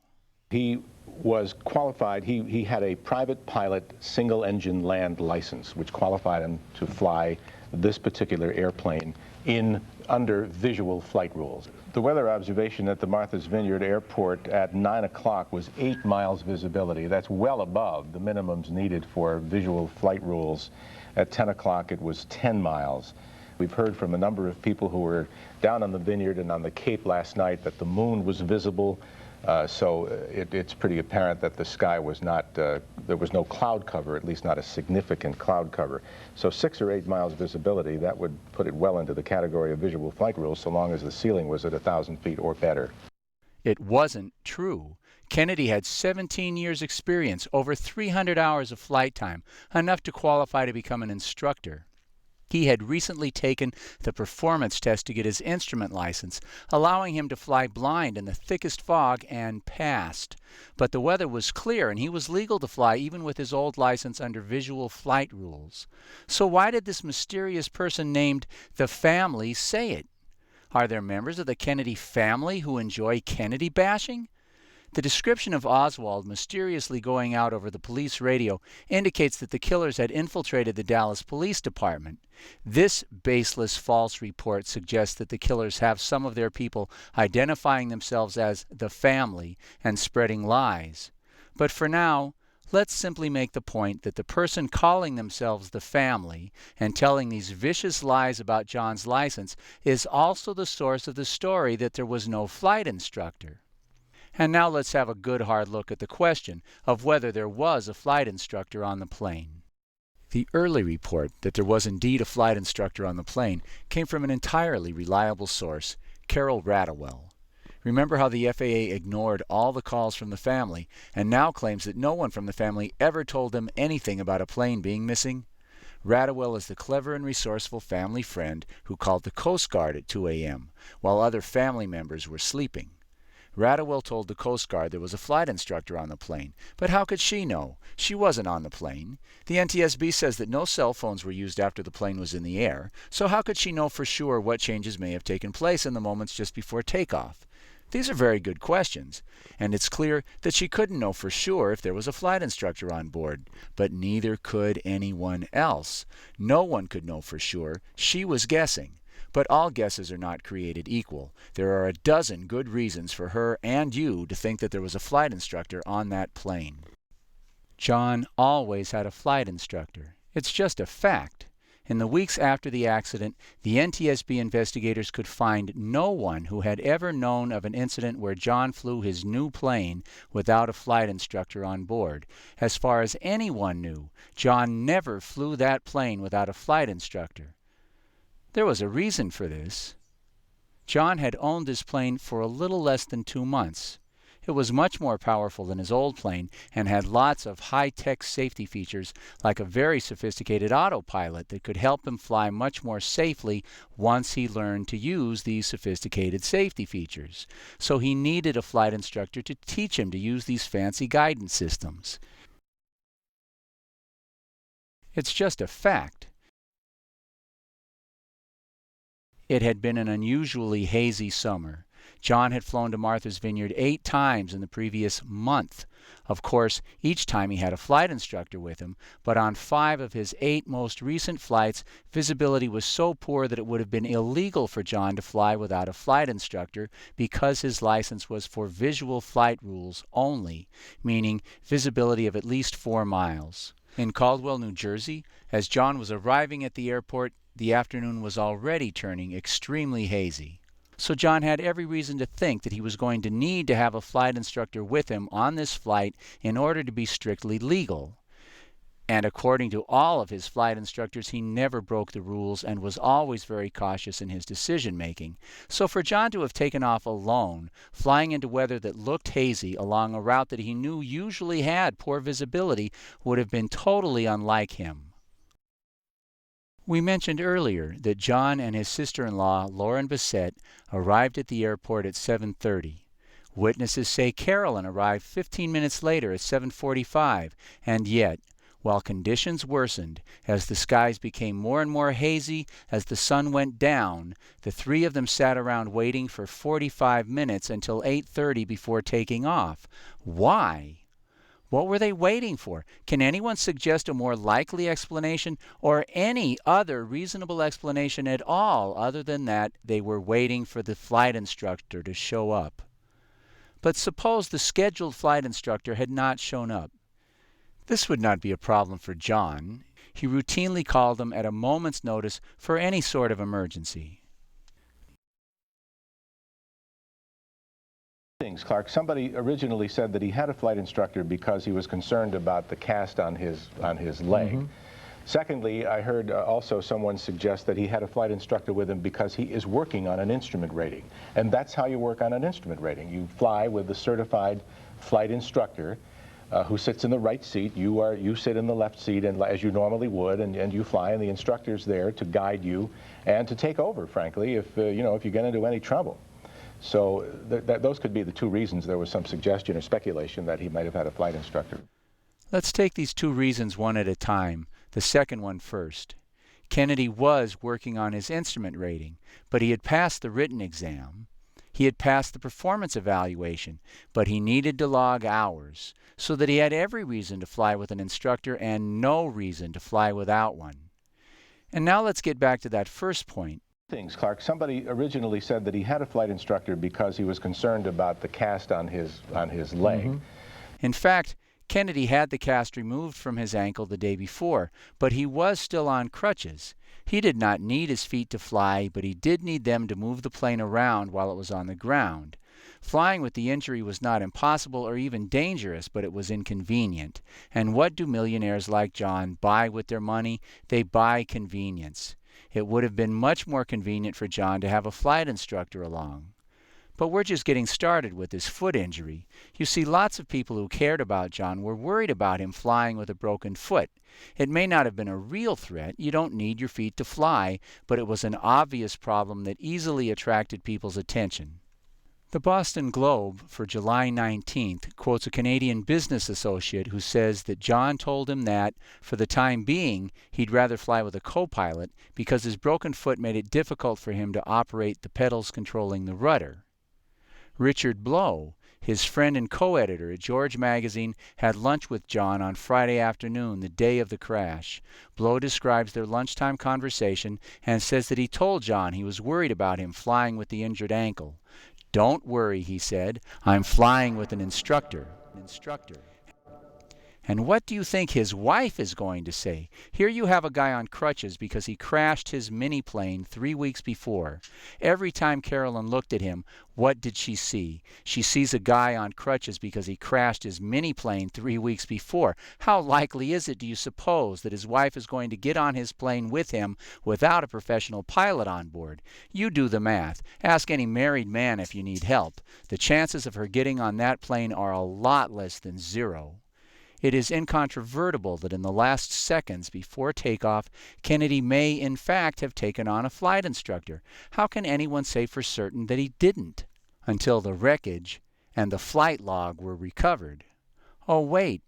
He was qualified. He had a private pilot single-engine land license, which qualified him to fly this particular airplane under visual flight rules. The weather observation at the Martha's Vineyard Airport at 9 o'clock was 8 miles visibility. That's well above the minimums needed for visual flight rules. At 10 o'clock, it was 10 miles. We've heard from a number of people who were down on the vineyard and on the Cape last night that the moon was visible. So it's pretty apparent that the sky was not, there was no cloud cover, at least not a significant cloud cover. So 6 or 8 miles visibility, that would put it well into the category of visual flight rules so long as the ceiling was at 1,000 feet or better. It wasn't true. Kennedy had 17 years experience, over 300 hours of flight time, enough to qualify to become an instructor. He had recently taken the performance test to get his instrument license, allowing him to fly blind in the thickest fog, and passed. But the weather was clear, and he was legal to fly even with his old license under visual flight rules. So why did this mysterious person named the family say it? Are there members of the Kennedy family who enjoy Kennedy bashing? The description of Oswald mysteriously going out over the police radio indicates that the killers had infiltrated the Dallas Police Department. This baseless false report suggests that the killers have some of their people identifying themselves as the family and spreading lies. But for now, let's simply make the point that the person calling themselves the family and telling these vicious lies about John's license is also the source of the story that there was no flight instructor. And now let's have a good hard look at the question of whether there was a flight instructor on the plane. The early report that there was indeed a flight instructor on the plane came from an entirely reliable source, Carol Radowell. Remember how the FAA ignored all the calls from the family and now claims that no one from the family ever told them anything about a plane being missing? Radowell is the clever and resourceful family friend who called the Coast Guard at 2 a.m. while other family members were sleeping. Radowell told the Coast Guard there was a flight instructor on the plane, but how could she know? She wasn't on the plane. The NTSB says that no cell phones were used after the plane was in the air, so how could she know for sure what changes may have taken place in the moments just before takeoff? These are very good questions, and it's clear that she couldn't know for sure if there was a flight instructor on board, but neither could anyone else. No one could know for sure. She was guessing. But all guesses are not created equal. There are a dozen good reasons for her and you to think that there was a flight instructor on that plane. John always had a flight instructor. It's just a fact. In the weeks after the accident, the NTSB investigators could find no one who had ever known of an incident where John flew his new plane without a flight instructor on board. As far as anyone knew, John never flew that plane without a flight instructor. There was a reason for this. John had owned this plane for a little less than 2 months. It was much more powerful than his old plane and had lots of high-tech safety features like a very sophisticated autopilot that could help him fly much more safely once he learned to use these sophisticated safety features. So he needed a flight instructor to teach him to use these fancy guidance systems. It's just a fact. It had been an unusually hazy summer. John had flown to Martha's Vineyard 8 times in the previous month. Of course, each time he had a flight instructor with him, but on 5 of his 8 most recent flights, visibility was so poor that it would have been illegal for John to fly without a flight instructor because his license was for visual flight rules only, meaning visibility of at least 4 miles. In Caldwell, New Jersey, as John was arriving at the airport, the afternoon was already turning extremely hazy. So John had every reason to think that he was going to need to have a flight instructor with him on this flight in order to be strictly legal. And according to all of his flight instructors, he never broke the rules and was always very cautious in his decision-making. So for John to have taken off alone, flying into weather that looked hazy along a route that he knew usually had poor visibility, would have been totally unlike him. We mentioned earlier that John and his sister-in-law, Lauren Bissett, arrived at the airport at 7:30. Witnesses say Carolyn arrived 15 minutes later at 7:45, and yet, while conditions worsened, as the skies became more and more hazy as the sun went down, the three of them sat around waiting for 45 minutes until 8:30 before taking off. Why? What were they waiting for? Can anyone suggest a more likely explanation or any other reasonable explanation at all other than that they were waiting for the flight instructor to show up? But suppose the scheduled flight instructor had not shown up. This would not be a problem for John. He routinely called them at a moment's notice for any sort of emergency. Clark, somebody originally said that he had a flight instructor because he was concerned about the cast on his leg. Secondly, I heard also someone suggest that he had a flight instructor with him because he is working on an instrument rating. And that's how you work on an instrument rating. You fly with a certified flight instructor who sits in the right seat. You sit in the left seat, and as you normally would, and you fly, and the instructor's there to guide you and to take over, frankly, if if you get into any trouble. So those could be the two reasons there was some suggestion or speculation that he might have had a flight instructor. Let's take these two reasons one at a time. The second one first. Kennedy was working on his instrument rating, but he had passed the written exam. He had passed the performance evaluation, but he needed to log hours, so that he had every reason to fly with an instructor and no reason to fly without one. And now let's get back to that first point. Clark, somebody originally said that he had a flight instructor because he was concerned about the cast on his leg. In fact, Kennedy had the cast removed from his ankle the day before, but he was still on crutches. He did not need his feet to fly, but he did need them to move the plane around while it was on the ground. Flying with the injury was not impossible or even dangerous, but it was inconvenient. And what do millionaires like John buy with their money? They buy convenience. It would have been much more convenient for John to have a flight instructor along. But we're just getting started with his foot injury. You see, lots of people who cared about John were worried about him flying with a broken foot. It may not have been a real threat. You don't need your feet to fly, but it was an obvious problem that easily attracted people's attention. The Boston Globe for July 19th quotes a Canadian business associate who says that John told him that, for the time being, he'd rather fly with a co-pilot because his broken foot made it difficult for him to operate the pedals controlling the rudder. Richard Blow, his friend and co-editor at George Magazine, had lunch with John on Friday afternoon, the day of the crash. Blow describes their lunchtime conversation and says that he told John he was worried about him flying with the injured ankle. "Don't worry," he said. "I'm flying with an instructor." And what do you think his wife is going to say? Here you have a guy on crutches because he crashed his mini-plane 3 weeks before. Every time Carolyn looked at him, what did she see? She sees a guy on crutches because he crashed his mini-plane 3 weeks before. How likely is it, do you suppose, that his wife is going to get on his plane with him without a professional pilot on board? You do the math. Ask any married man if you need help. The chances of her getting on that plane are a lot less than zero. It is incontrovertible that in the last seconds before takeoff, Kennedy may in fact have taken on a flight instructor. How can anyone say for certain that he didn't? Until the wreckage and the flight log were recovered. Oh wait,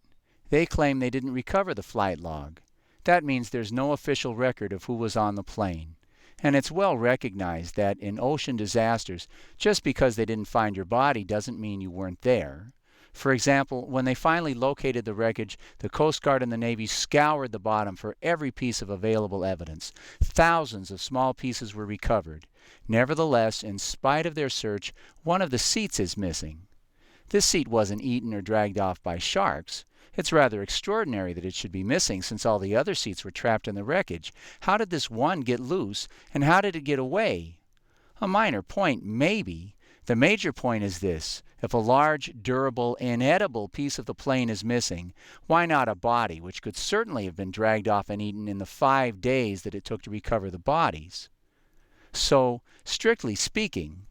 they claim they didn't recover the flight log. That means there's no official record of who was on the plane. And it's well recognized that in ocean disasters, just because they didn't find your body doesn't mean you weren't there. For example, when they finally located the wreckage, the Coast Guard and the Navy scoured the bottom for every piece of available evidence. Thousands of small pieces were recovered. Nevertheless, in spite of their search, one of the seats is missing. This seat wasn't eaten or dragged off by sharks. It's rather extraordinary that it should be missing since all the other seats were trapped in the wreckage. How did this one get loose, and how did it get away? A minor point, maybe. The major point is this: if a large, durable, inedible piece of the plane is missing, why not a body, which could certainly have been dragged off and eaten in the 5 days that it took to recover the bodies? So, strictly speaking,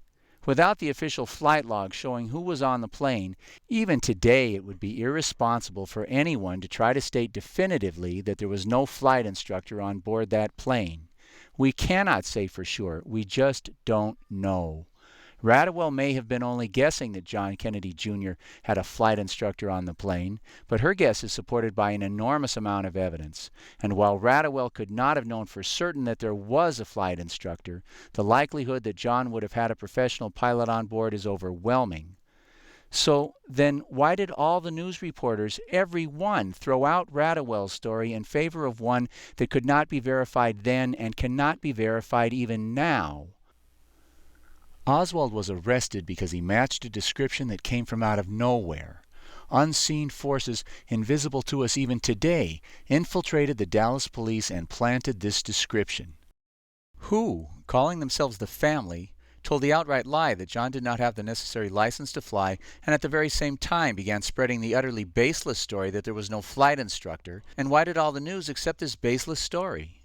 Without the official flight log showing who was on the plane, even today it would be irresponsible for anyone to try to state definitively that there was no flight instructor on board that plane. We cannot say for sure. We just don't know. Radwell may have been only guessing that John Kennedy Jr. had a flight instructor on the plane, but her guess is supported by an enormous amount of evidence. And while Radwell could not have known for certain that there was a flight instructor, the likelihood that John would have had a professional pilot on board is overwhelming. So then why did all the news reporters, every one, throw out Radwell's story in favor of one that could not be verified then and cannot be verified even now? Oswald was arrested because he matched a description that came from out of nowhere. Unseen forces, invisible to us even today, infiltrated the Dallas police and planted this description. Who, calling themselves the family, told the outright lie that John did not have the necessary license to fly, and at the very same time began spreading the utterly baseless story that there was no flight instructor? And why did all the news accept this baseless story?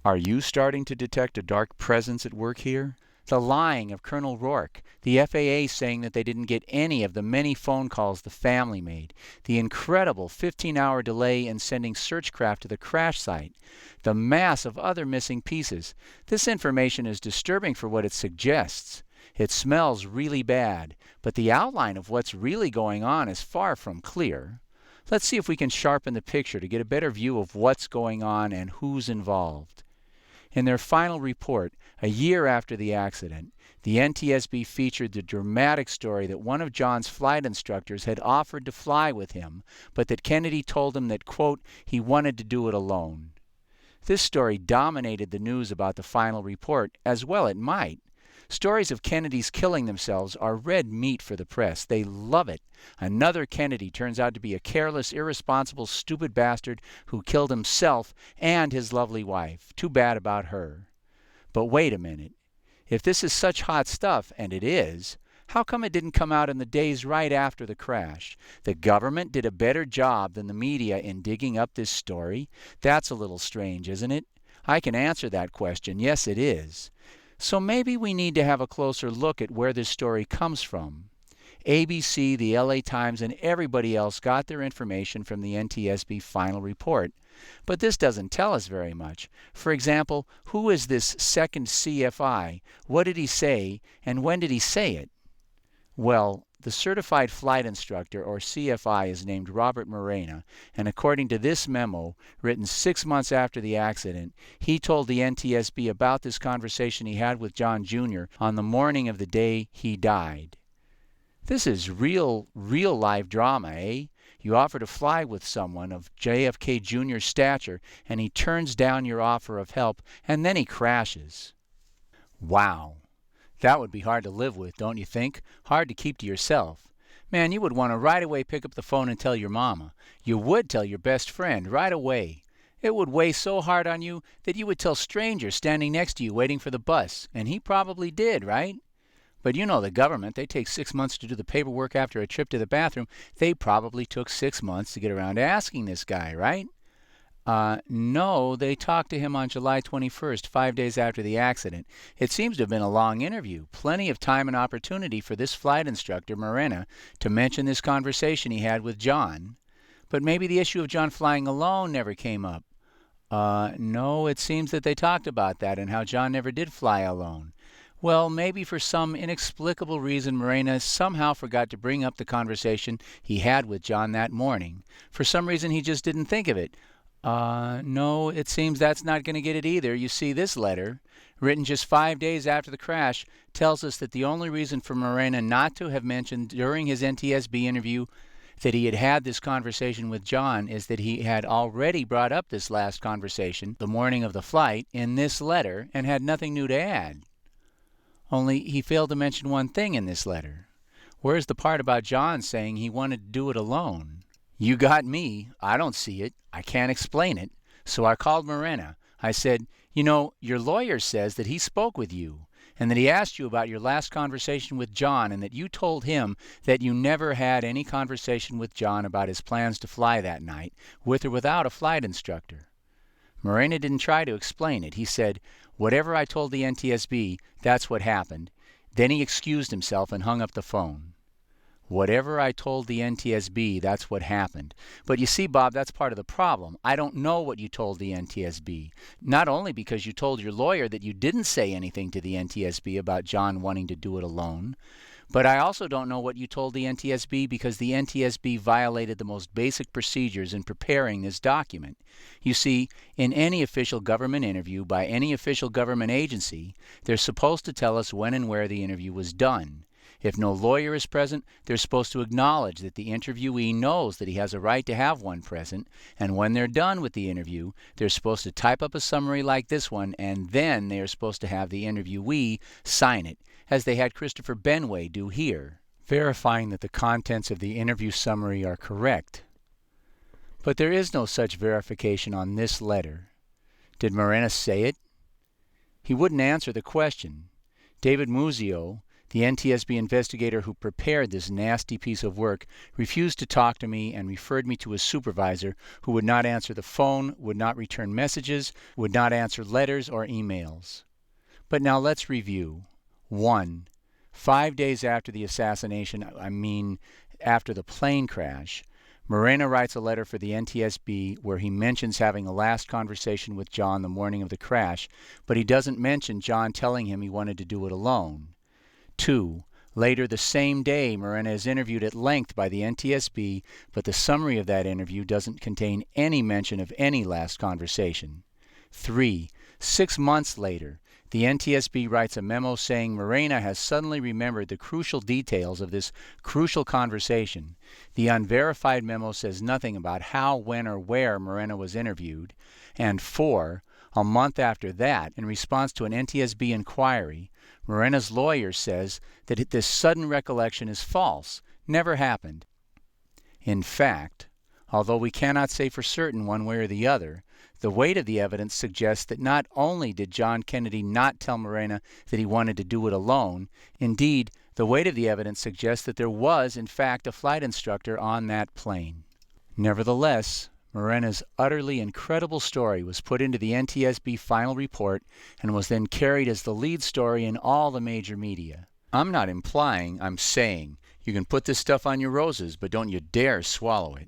Are you starting to detect a dark presence at work here? The lying of Colonel Rourke, the FAA saying that they didn't get any of the many phone calls the family made, the incredible 15-hour delay in sending search craft to the crash site, the mass of other missing pieces. This information is disturbing for what it suggests. It smells really bad, but the outline of what's really going on is far from clear. Let's see if we can sharpen the picture to get a better view of what's going on and who's involved. In their final report, a year after the accident, the NTSB featured the dramatic story that one of John's flight instructors had offered to fly with him, but that Kennedy told him that, quote, he wanted to do it alone. This story dominated the news about the final report, as well it might. Stories of Kennedys killing themselves are red meat for the press. They love it. Another Kennedy turns out to be a careless, irresponsible, stupid bastard who killed himself and his lovely wife. Too bad about her. But wait a minute. If this is such hot stuff, and it is, how come it didn't come out in the days right after the crash? The government did a better job than the media in digging up this story? That's a little strange, isn't it? I can answer that question. Yes, it is. So maybe we need to have a closer look at where this story comes from. ABC, the LA Times, and everybody else got their information from the NTSB final report. But this doesn't tell us very much. For example, who is this second CFI? What did he say, and when did he say it? Well, the Certified Flight Instructor, or CFI, is named Robert Morena, and according to this memo, written 6 months after the accident, he told the NTSB about this conversation he had with John Jr. on the morning of the day he died. This is real live drama, eh? You offer to fly with someone of JFK Jr.'s stature, and he turns down your offer of help, and then he crashes. Wow. That would be hard to live with, don't you think? Hard to keep to yourself. Man, you would want to right away pick up the phone and tell your mama. You would tell your best friend right away. It would weigh so hard on you that you would tell strangers standing next to you waiting for the bus. And he probably did, right? But you know the government, they take 6 months to do the paperwork after a trip to the bathroom. They probably took 6 months to get around to asking this guy, right? No, they talked to him on July 21st, 5 days after the accident. It seems to have been a long interview, plenty of time and opportunity for this flight instructor, Morena, to mention this conversation he had with John. But maybe the issue of John flying alone never came up. No, it seems that they talked about that and how John never did fly alone. Well, maybe for some inexplicable reason Morena somehow forgot to bring up the conversation he had with John that morning. For some reason he just didn't think of it. No, it seems that's not going to get it either. You see, this letter, written just 5 days after the crash, tells us that the only reason for Morena not to have mentioned during his NTSB interview that he had had this conversation with John is that he had already brought up this last conversation the morning of the flight in this letter and had nothing new to add. Only he failed to mention one thing in this letter. Where's the part about John saying he wanted to do it alone? You got me. I don't see it. I can't explain it. So I called Morena. I said, you know, your lawyer says that he spoke with you and that he asked you about your last conversation with John and that you told him that you never had any conversation with John about his plans to fly that night, with or without a flight instructor. Morena didn't try to explain it. He said, whatever I told the NTSB, that's what happened. Then he excused himself and hung up the phone. Whatever I told the NTSB, that's what happened. But you see, Bob, that's part of the problem. I don't know what you told the NTSB. Not only because you told your lawyer that you didn't say anything to the NTSB about John wanting to do it alone, but I also don't know what you told the NTSB because the NTSB violated the most basic procedures in preparing this document. You see, in any official government interview by any official government agency, they're supposed to tell us when and where the interview was done. If no lawyer is present, they're supposed to acknowledge that the interviewee knows that he has a right to have one present, and when they're done with the interview, they're supposed to type up a summary like this one, and then they are supposed to have the interviewee sign it, as they had Christopher Benway do here, verifying that the contents of the interview summary are correct. But there is no such verification on this letter. Did Morena say it? He wouldn't answer the question. David Muzio, the NTSB investigator who prepared this nasty piece of work, refused to talk to me and referred me to his supervisor, who would not answer the phone, would not return messages, would not answer letters or emails. But now let's review. 1. 5 days after the assassination, after the plane crash, Morena writes a letter for the NTSB where he mentions having a last conversation with John the morning of the crash, but he doesn't mention John telling him he wanted to do it alone. 2. Later the same day, Morena is interviewed at length by the NTSB, but the summary of that interview doesn't contain any mention of any last conversation. 3. 6 months later, the NTSB writes a memo saying Morena has suddenly remembered the crucial details of this crucial conversation. The unverified memo says nothing about how, when, or where Morena was interviewed. And 4. A month after that, in response to an NTSB inquiry, Morena's lawyer says that this sudden recollection is false, never happened. In fact, although we cannot say for certain one way or the other, the weight of the evidence suggests that not only did John Kennedy not tell Morena that he wanted to do it alone, indeed, the weight of the evidence suggests that there was, in fact, a flight instructor on that plane. Nevertheless, Morena's utterly incredible story was put into the NTSB final report and was then carried as the lead story in all the major media. I'm not implying, I'm saying, you can put this stuff on your roses, but don't you dare swallow it.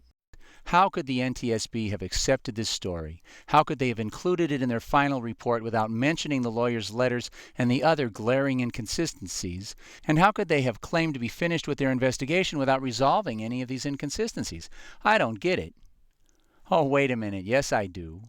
How could the NTSB have accepted this story? How could they have included it in their final report without mentioning the lawyer's letters and the other glaring inconsistencies? And how could they have claimed to be finished with their investigation without resolving any of these inconsistencies? I don't get it. Oh, wait a minute. Yes, I do.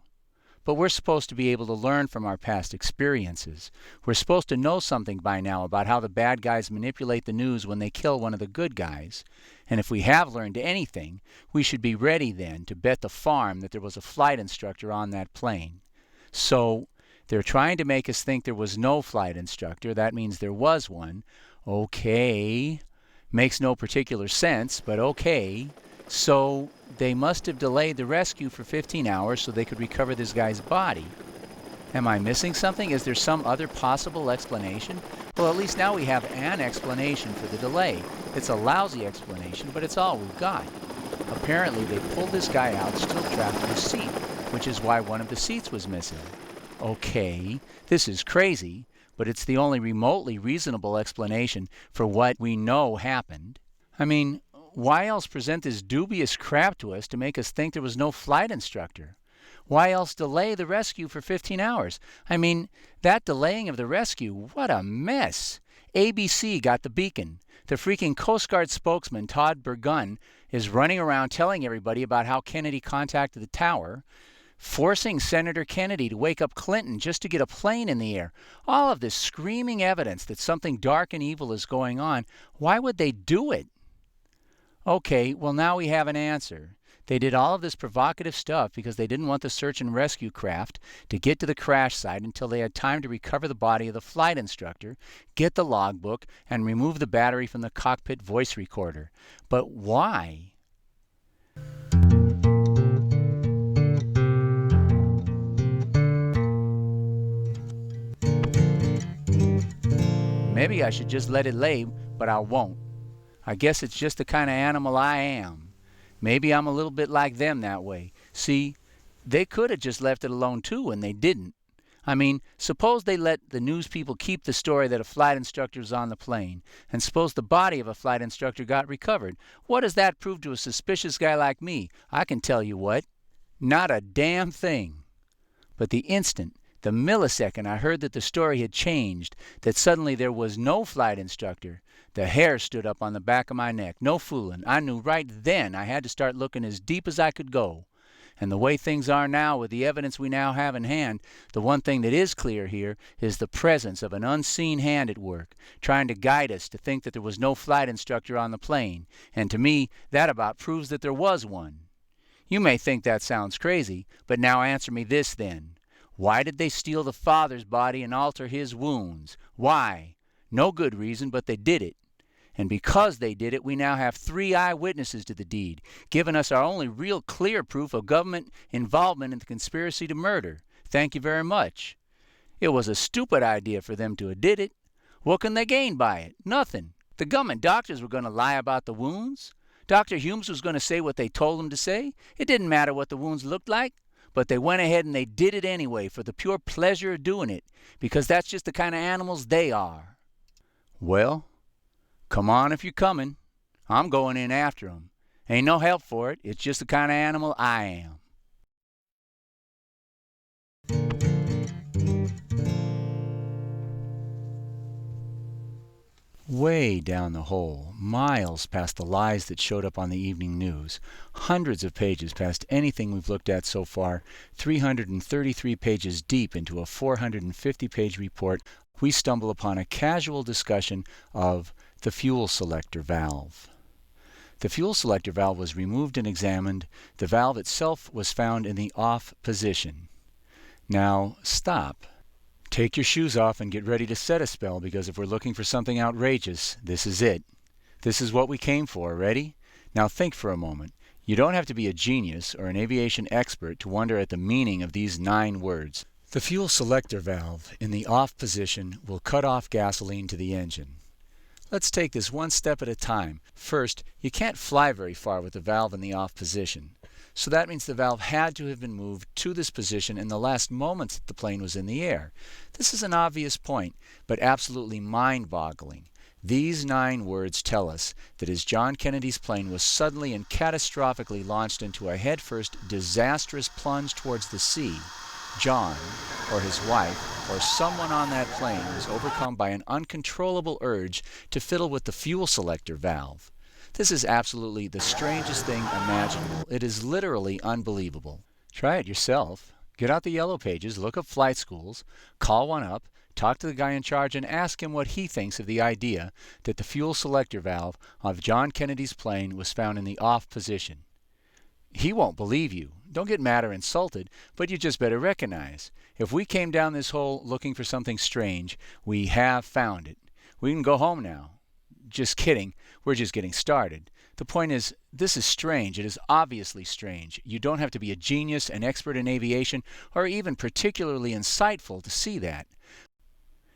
But we're supposed to be able to learn from our past experiences. We're supposed to know something by now about how the bad guys manipulate the news when they kill one of the good guys. And if we have learned anything, we should be ready then to bet the farm that there was a flight instructor on that plane. So, they're trying to make us think there was no flight instructor. That means there was one. Okay. Makes no particular sense, but okay. So, they must have delayed the rescue for 15 hours so they could recover this guy's body. Am I missing something? Is there some other possible explanation? Well, at least now we have an explanation for the delay. It's a lousy explanation, but it's all we've got. Apparently, they pulled this guy out still trapped in a seat, which is why one of the seats was missing. Okay, this is crazy, but it's the only remotely reasonable explanation for what we know happened. I mean, why else present this dubious crap to us to make us think there was no flight instructor? Why else delay the rescue for 15 hours? I mean, that delaying of the rescue, what a mess. ABC got the beacon. The freaking Coast Guard spokesman, Todd Burgun, is running around telling everybody about how Kennedy contacted the tower, forcing Senator Kennedy to wake up Clinton just to get a plane in the air. All of this screaming evidence that something dark and evil is going on. Why would they do it? Okay, well now we have an answer. They did all of this provocative stuff because they didn't want the search and rescue craft to get to the crash site until they had time to recover the body of the flight instructor, get the logbook, and remove the battery from the cockpit voice recorder. But why? Maybe I should just let it lay, but I won't. I guess it's just the kind of animal I am. Maybe I'm a little bit like them that way. See, they could have just left it alone too, and they didn't. I mean, suppose they let the news people keep the story that a flight instructor was on the plane, and suppose the body of a flight instructor got recovered. What does that prove to a suspicious guy like me? I can tell you what. Not a damn thing. But the millisecond I heard that the story had changed, that suddenly there was no flight instructor, the hair stood up on the back of my neck. No fooling. I knew right then I had to start looking as deep as I could go. And the way things are now, with the evidence we now have in hand, the one thing that is clear here is the presence of an unseen hand at work, trying to guide us to think that there was no flight instructor on the plane. And to me, that about proves that there was one. You may think that sounds crazy, but now answer me this then. Why did they steal the father's body and alter his wounds? Why? No good reason, but they did it. And because they did it, we now have 3 eyewitnesses to the deed, giving us our only real clear proof of government involvement in the conspiracy to murder. Thank you very much. It was a stupid idea for them to have did it. What can they gain by it? Nothing. The government doctors were going to lie about the wounds. Dr. Humes was going to say what they told him to say. It didn't matter what the wounds looked like. But they went ahead and they did it anyway for the pure pleasure of doing it, because that's just the kind of animals they are. Well, come on if you're coming. I'm going in after 'em. Ain't no help for it. It's just the kind of animal I am. Way down the hole, miles past the lies that showed up on the evening news, hundreds of pages past anything we've looked at so far, 333 pages deep into a 450-page report, we stumble upon a casual discussion of the fuel selector valve. The fuel selector valve was removed and examined. The valve itself was found in the off position. Now, stop. Take your shoes off and get ready to set a spell, because if we're looking for something outrageous, this is it. This is what we came for. Ready? Now think for a moment. You don't have to be a genius or an aviation expert to wonder at the meaning of these 9 words. The fuel selector valve in the off position will cut off gasoline to the engine. Let's take this one step at a time. First, you can't fly very far with the valve in the off position. So that means the valve had to have been moved to this position in the last moments that the plane was in the air. This is an obvious point, but absolutely mind-boggling. These 9 words tell us that as John Kennedy's plane was suddenly and catastrophically launched into a headfirst disastrous plunge towards the sea, John, or his wife, or someone on that plane was overcome by an uncontrollable urge to fiddle with the fuel selector valve. This is absolutely the strangest thing imaginable. It is literally unbelievable. Try it yourself. Get out the yellow pages, look up flight schools, call one up, talk to the guy in charge, and ask him what he thinks of the idea that the fuel selector valve of John Kennedy's plane was found in the off position. He won't believe you. Don't get mad or insulted, but you just better recognize, if we came down this hole looking for something strange, we have found it. We can go home now. Just kidding. We're just getting started. The point is, this is strange. It is obviously strange. You don't have to be a genius, an expert in aviation, or even particularly insightful to see that.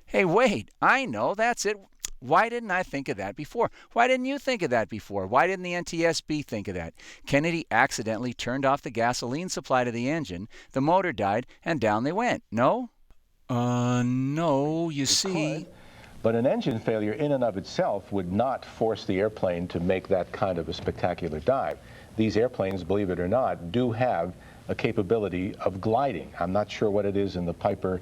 Hey, wait, I know, that's it. Why didn't I think of that before? Why didn't you think of that before? Why didn't the NTSB think of that? Kennedy accidentally turned off the gasoline supply to the engine, the motor died, and down they went. No? No, you see... But an engine failure in and of itself would not force the airplane to make that kind of a spectacular dive. These airplanes, believe it or not, do have a capability of gliding. I'm not sure what it is in the Piper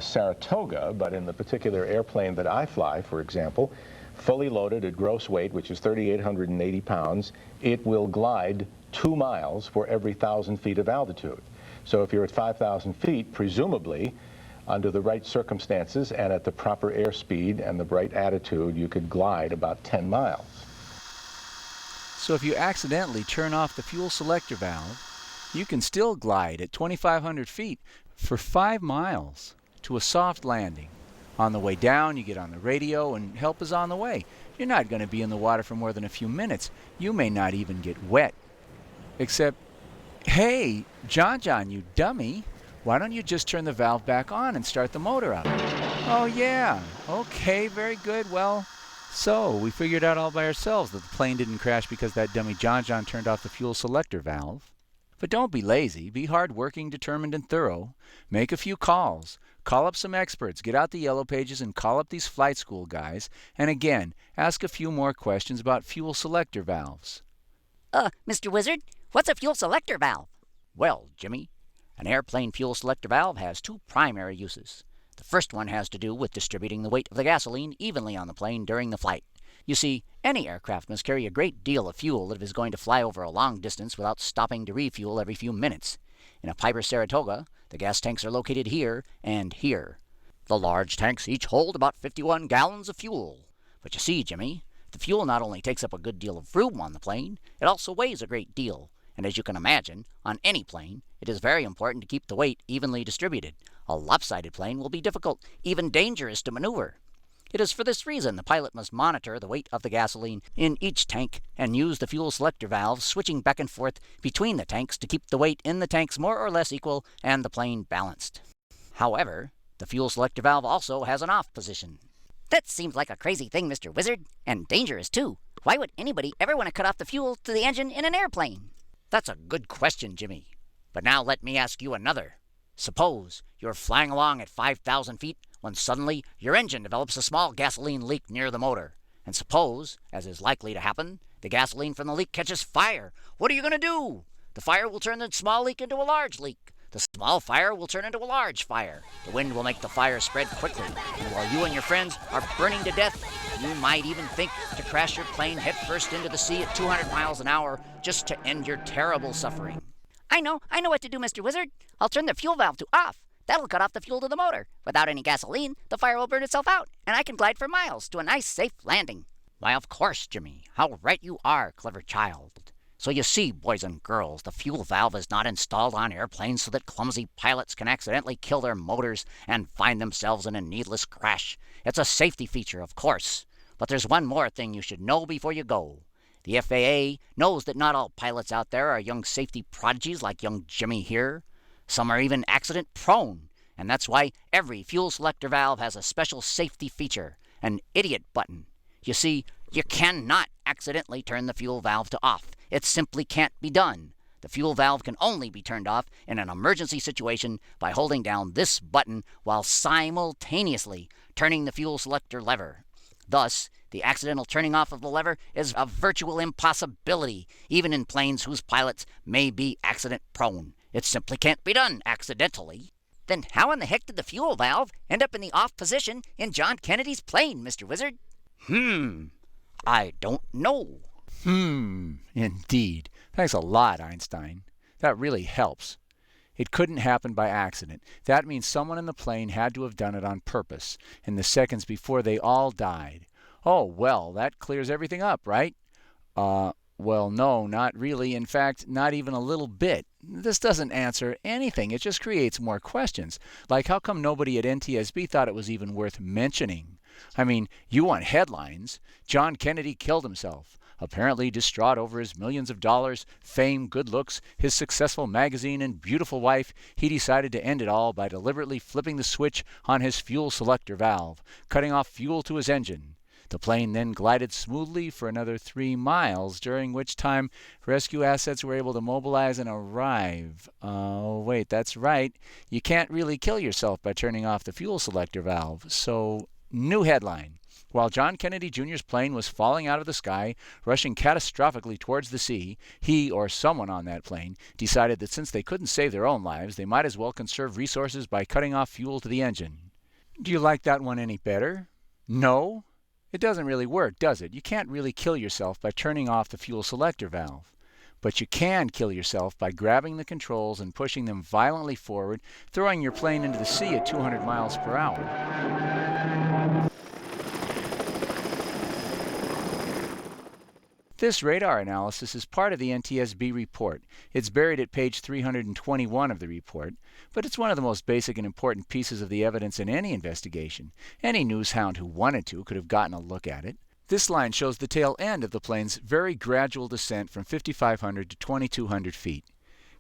Saratoga, but in the particular airplane that I fly, for example, fully loaded at gross weight, which is 3,880 pounds, it will glide 2 miles for every 1,000 feet of altitude. So if you're at 5,000 feet, presumably, under the right circumstances and at the proper airspeed and the right attitude, you could glide about 10 miles. So if you accidentally turn off the fuel selector valve, you can still glide at 2,500 feet for 5 miles to a soft landing. On the way down, you get on the radio and help is on the way. You're not going to be in the water for more than a few minutes. You may not even get wet. Except, hey, John, you dummy. Why don't you just turn the valve back on and start the motor up? Oh yeah, okay, very good. Well, so we figured out all by ourselves that the plane didn't crash because that dummy John turned off the fuel selector valve. But don't be lazy. Be hard-working, determined, and thorough. Make a few calls. Call up some experts. Get out the yellow pages and call up these flight school guys. And again, ask a few more questions about fuel selector valves. Mr. Wizard, what's a fuel selector valve? Well, Jimmy, an airplane fuel selector valve has two primary uses. The first one has to do with distributing the weight of the gasoline evenly on the plane during the flight. You see, any aircraft must carry a great deal of fuel if it is going to fly over a long distance without stopping to refuel every few minutes. In a Piper Saratoga, the gas tanks are located here and here. The large tanks each hold about 51 gallons of fuel. But you see, Jimmy, the fuel not only takes up a good deal of room on the plane, it also weighs a great deal. And as you can imagine, on any plane, it is very important to keep the weight evenly distributed. A lopsided plane will be difficult, even dangerous to maneuver. It is for this reason the pilot must monitor the weight of the gasoline in each tank and use the fuel selector valves switching back and forth between the tanks to keep the weight in the tanks more or less equal and the plane balanced. However, the fuel selector valve also has an off position. That seems like a crazy thing, Mr. Wizard, and dangerous too. Why would anybody ever want to cut off the fuel to the engine in an airplane? That's a good question, Jimmy. But now let me ask you another. Suppose you're flying along at 5,000 feet when suddenly your engine develops a small gasoline leak near the motor. And suppose, as is likely to happen, the gasoline from the leak catches fire. What are you going to do? The fire will turn the small leak into a large leak. The small fire will turn into a large fire. The wind will make the fire spread quickly. And while you and your friends are burning to death, you might even think to crash your plane headfirst into the sea at 200 miles an hour just to end your terrible suffering. I know what to do, Mr. Wizard. I'll turn the fuel valve to off. That'll cut off the fuel to the motor. Without any gasoline, the fire will burn itself out, and I can glide for miles to a nice, safe landing. Why, of course, Jimmy. How right you are, clever child. So you see, boys and girls, the fuel valve is not installed on airplanes so that clumsy pilots can accidentally kill their motors and find themselves in a needless crash. It's a safety feature, of course. But there's one more thing you should know before you go. The FAA knows that not all pilots out there are young safety prodigies like young Jimmy here. Some are even accident-prone, and that's why every fuel selector valve has a special safety feature, an idiot button. You see, you cannot accidentally turn the fuel valve to off. It simply can't be done. The fuel valve can only be turned off in an emergency situation by holding down this button while simultaneously turning the fuel selector lever. Thus, the accidental turning off of the lever is a virtual impossibility, even in planes whose pilots may be accident-prone. It simply can't be done accidentally. Then how in the heck did the fuel valve end up in the off position in John Kennedy's plane, Mr. Wizard? I don't know. Indeed. Thanks a lot, Einstein. That really helps. It couldn't happen by accident. That means someone in the plane had to have done it on purpose, in the seconds before they all died. Oh, well, that clears everything up, right? Well, no, not really. In fact, not even a little bit. This doesn't answer anything. It just creates more questions. Like, how come nobody at NTSB thought it was even worth mentioning? I mean, you want headlines. John Kennedy killed himself. Apparently distraught over his millions of dollars, fame, good looks, his successful magazine, and beautiful wife, he decided to end it all by deliberately flipping the switch on his fuel selector valve, cutting off fuel to his engine. The plane then glided smoothly for another 3 miles, during which time rescue assets were able to mobilize and arrive. Oh, wait, that's right. You can't really kill yourself by turning off the fuel selector valve. So, new headline. While John Kennedy Jr.'s plane was falling out of the sky, rushing catastrophically towards the sea, he, or someone on that plane, decided that since they couldn't save their own lives, they might as well conserve resources by cutting off fuel to the engine. Do you like that one any better? No? It doesn't really work, does it? You can't really kill yourself by turning off the fuel selector valve. But you can kill yourself by grabbing the controls and pushing them violently forward, throwing your plane into the sea at 200 miles per hour. This radar analysis is part of the NTSB report. It's buried at page 321 of the report, but it's one of the most basic and important pieces of the evidence in any investigation. Any newshound who wanted to could have gotten a look at it. This line shows the tail end of the plane's very gradual descent from 5,500 to 2,200 feet.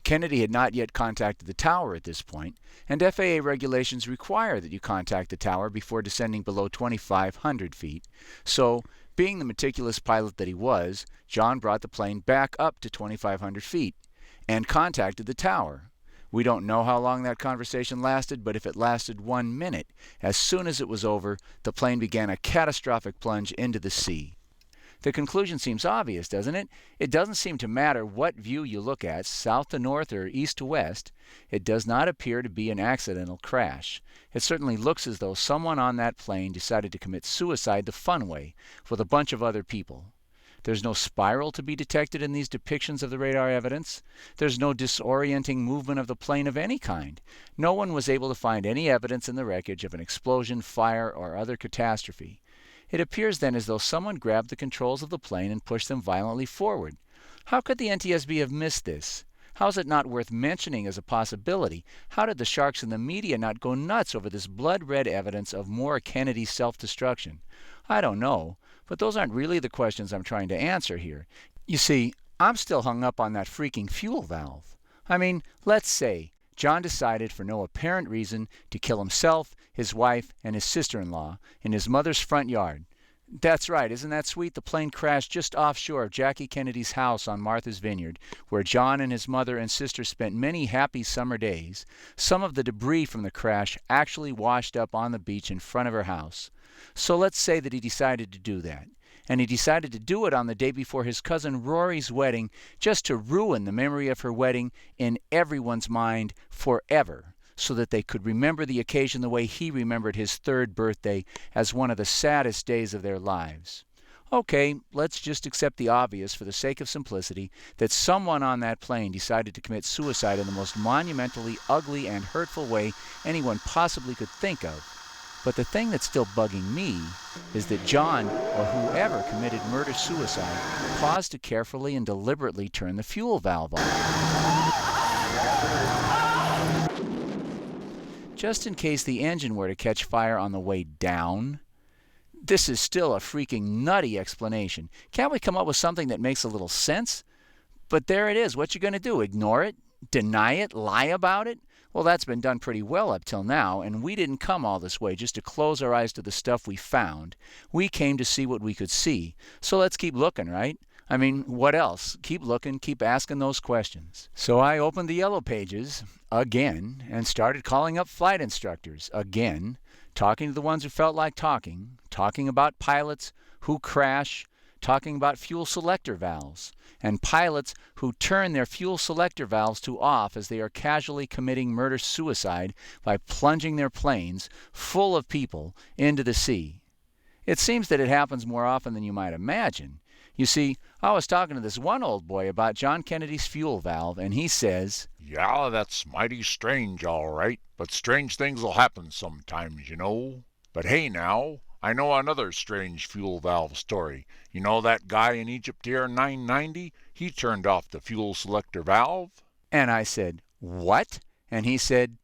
Kennedy had not yet contacted the tower at this point, and FAA regulations require that you contact the tower before descending below 2,500 feet. So, being the meticulous pilot that he was, John brought the plane back up to 2,500 feet. and contacted the tower. We don't know how long that conversation lasted, but if it lasted 1 minute, as soon as it was over, the plane began a catastrophic plunge into the sea. The conclusion seems obvious, doesn't it? It doesn't seem to matter what view you look at, south to north or east to west. It does not appear to be an accidental crash. It certainly looks as though someone on that plane decided to commit suicide the fun way, with a bunch of other people. There's no spiral to be detected in these depictions of the radar evidence. There's no disorienting movement of the plane of any kind. No one was able to find any evidence in the wreckage of an explosion, fire, or other catastrophe. It appears then as though someone grabbed the controls of the plane and pushed them violently forward. How could the NTSB have missed this? How is it not worth mentioning as a possibility? How did the sharks in the media not go nuts over this blood-red evidence of more Kennedy self-destruction? I don't know, but those aren't really the questions I'm trying to answer here. You see, I'm still hung up on that freaking fuel valve. I mean, let's say John decided for no apparent reason to kill himself, his wife, and his sister-in-law in his mother's front yard. That's right, isn't that sweet? The plane crashed just offshore of Jackie Kennedy's house on Martha's Vineyard, where John and his mother and sister spent many happy summer days. Some of the debris from the crash actually washed up on the beach in front of her house. So let's say that he decided to do that. And he decided to do it on the day before his cousin Rory's wedding, just to ruin the memory of her wedding in everyone's mind forever, so that they could remember the occasion the way he remembered his 3rd birthday as one of the saddest days of their lives. Okay, let's just accept the obvious for the sake of simplicity, that someone on that plane decided to commit suicide in the most monumentally ugly and hurtful way anyone possibly could think of. But the thing that's still bugging me is that John, or whoever committed murder-suicide, paused to carefully and deliberately turn the fuel valve on. Just in case the engine were to catch fire on the way down. This is still a freaking nutty explanation. Can't we come up with something that makes a little sense? But there it is. What you going to do? Ignore it? Deny it? Lie about it? Well, that's been done pretty well up till now, and we didn't come all this way just to close our eyes to the stuff we found. We came to see what we could see. So let's keep looking, right? I mean, what else? Keep looking, keep asking those questions. So I opened the Yellow Pages again and started calling up flight instructors again, talking to the ones who felt like talking about pilots who crash, talking about fuel selector valves, and pilots who turn their fuel selector valves to off as they are casually committing murder-suicide by plunging their planes, full of people, into the sea. It seems that it happens more often than you might imagine. You see, I was talking to this one old boy about John Kennedy's fuel valve, and he says, "Yeah, that's mighty strange, all right, but strange things will happen sometimes, you know. But hey now, I know another strange fuel valve story. You know that guy in Egypt Air 990? He turned off the fuel selector valve." And I said, "What?" And he said,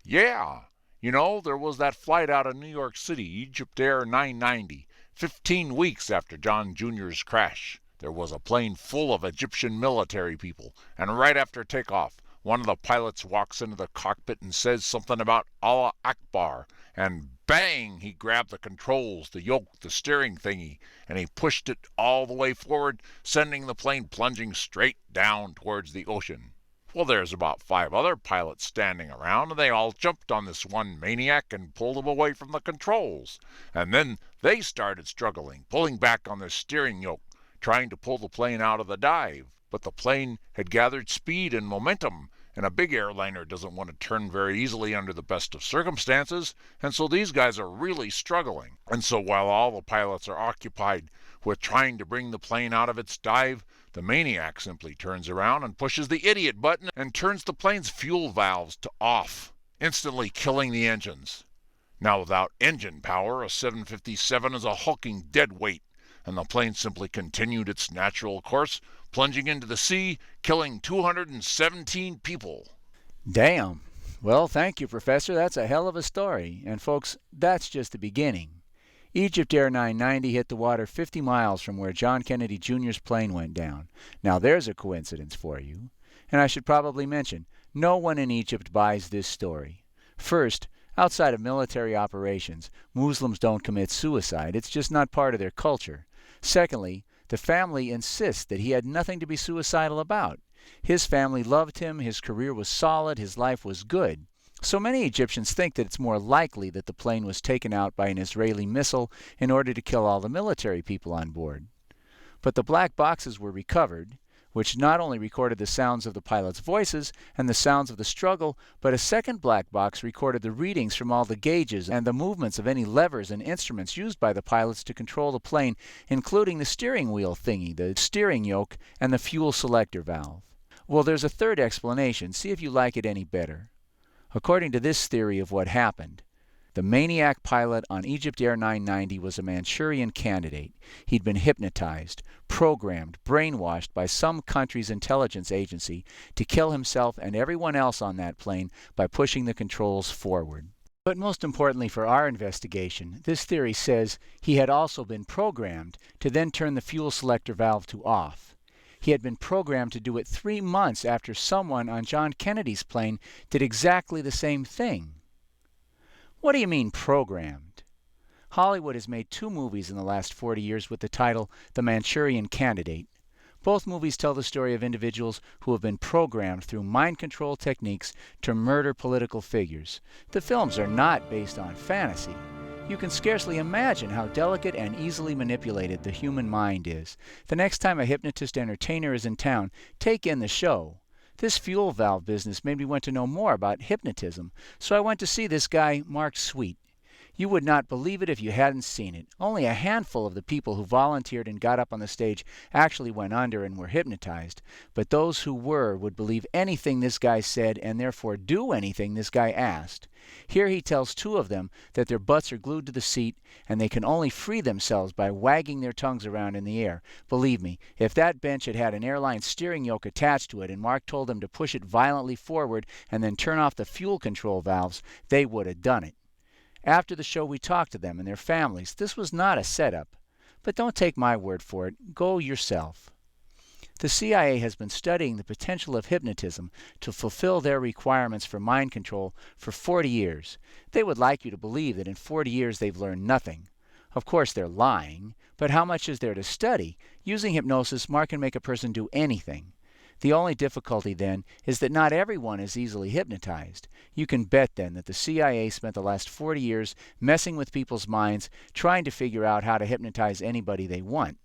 "Yeah. You know, there was that flight out of New York City, Egypt Air 990, 15 weeks after John Jr.'s crash. There was a plane full of Egyptian military people, and right after takeoff, one of the pilots walks into the cockpit and says something about Allah Akbar, and bang, he grabbed the controls, the yoke, the steering thingy, and he pushed it all the way forward, sending the plane plunging straight down towards the ocean. Well, there's about 5 other pilots standing around, and they all jumped on this one maniac and pulled him away from the controls. And then they started struggling, pulling back on their steering yoke, trying to pull the plane out of the dive. But the plane had gathered speed and momentum, and a big airliner doesn't want to turn very easily under the best of circumstances, and so these guys are really struggling. And so while all the pilots are occupied with trying to bring the plane out of its dive, the maniac simply turns around and pushes the idiot button and turns the plane's fuel valves to off, instantly killing the engines. Now, without engine power, a 757 is a hulking dead weight, and the plane simply continued its natural course, plunging into the sea, killing 217 people. Damn. Well, thank you, Professor. That's a hell of a story. And folks, that's just the beginning. Egypt Air 990 hit the water 50 miles from where John Kennedy Jr.'s plane went down. Now there's a coincidence for you. And I should probably mention, no one in Egypt buys this story. First, outside of military operations, Muslims don't commit suicide. It's just not part of their culture. Secondly, the family insists that he had nothing to be suicidal about. His family loved him, his career was solid, his life was good. So many Egyptians think that it's more likely that the plane was taken out by an Israeli missile in order to kill all the military people on board. But the black boxes were recovered, which not only recorded the sounds of the pilots' voices and the sounds of the struggle, but a second black box recorded the readings from all the gauges and the movements of any levers and instruments used by the pilots to control the plane, including the steering wheel thingy, the steering yoke, and the fuel selector valve. Well, there's a third explanation. See if you like it any better. According to this theory of what happened, the maniac pilot on Egypt Air 990 was a Manchurian candidate. He'd been hypnotized, programmed, brainwashed by some country's intelligence agency to kill himself and everyone else on that plane by pushing the controls forward. But most importantly for our investigation, this theory says he had also been programmed to then turn the fuel selector valve to off. He had been programmed to do it 3 months after someone on John Kennedy's plane did exactly the same thing. What do you mean programmed? Hollywood has made 2 movies in the last 40 years with the title The Manchurian Candidate. Both movies tell the story of individuals who have been programmed through mind control techniques to murder political figures. The films are not based on fantasy. You can scarcely imagine how delicate and easily manipulated the human mind is. The next time a hypnotist entertainer is in town, take in the show. This fuel valve business made me want to know more about hypnotism, so I went to see this guy, Mark Sweet. You would not believe it if you hadn't seen it. Only a handful of the people who volunteered and got up on the stage actually went under and were hypnotized, but those who were would believe anything this guy said and therefore do anything this guy asked. Here he tells 2 of them that their butts are glued to the seat and they can only free themselves by wagging their tongues around in the air. Believe me, if that bench had had an airline steering yoke attached to it and Mark told them to push it violently forward and then turn off the fuel control valves, they would have done it. After the show we talked to them and their families. This was not a setup. But don't take my word for it. Go yourself. The CIA has been studying the potential of hypnotism to fulfill their requirements for mind control for 40 years. They would like you to believe that in 40 years they've learned nothing. Of course they're lying, but how much is there to study? Using hypnosis, Mark can make a person do anything. The only difficulty, then, is that not everyone is easily hypnotized. You can bet, then, that the CIA spent the last 40 years messing with people's minds, trying to figure out how to hypnotize anybody they want.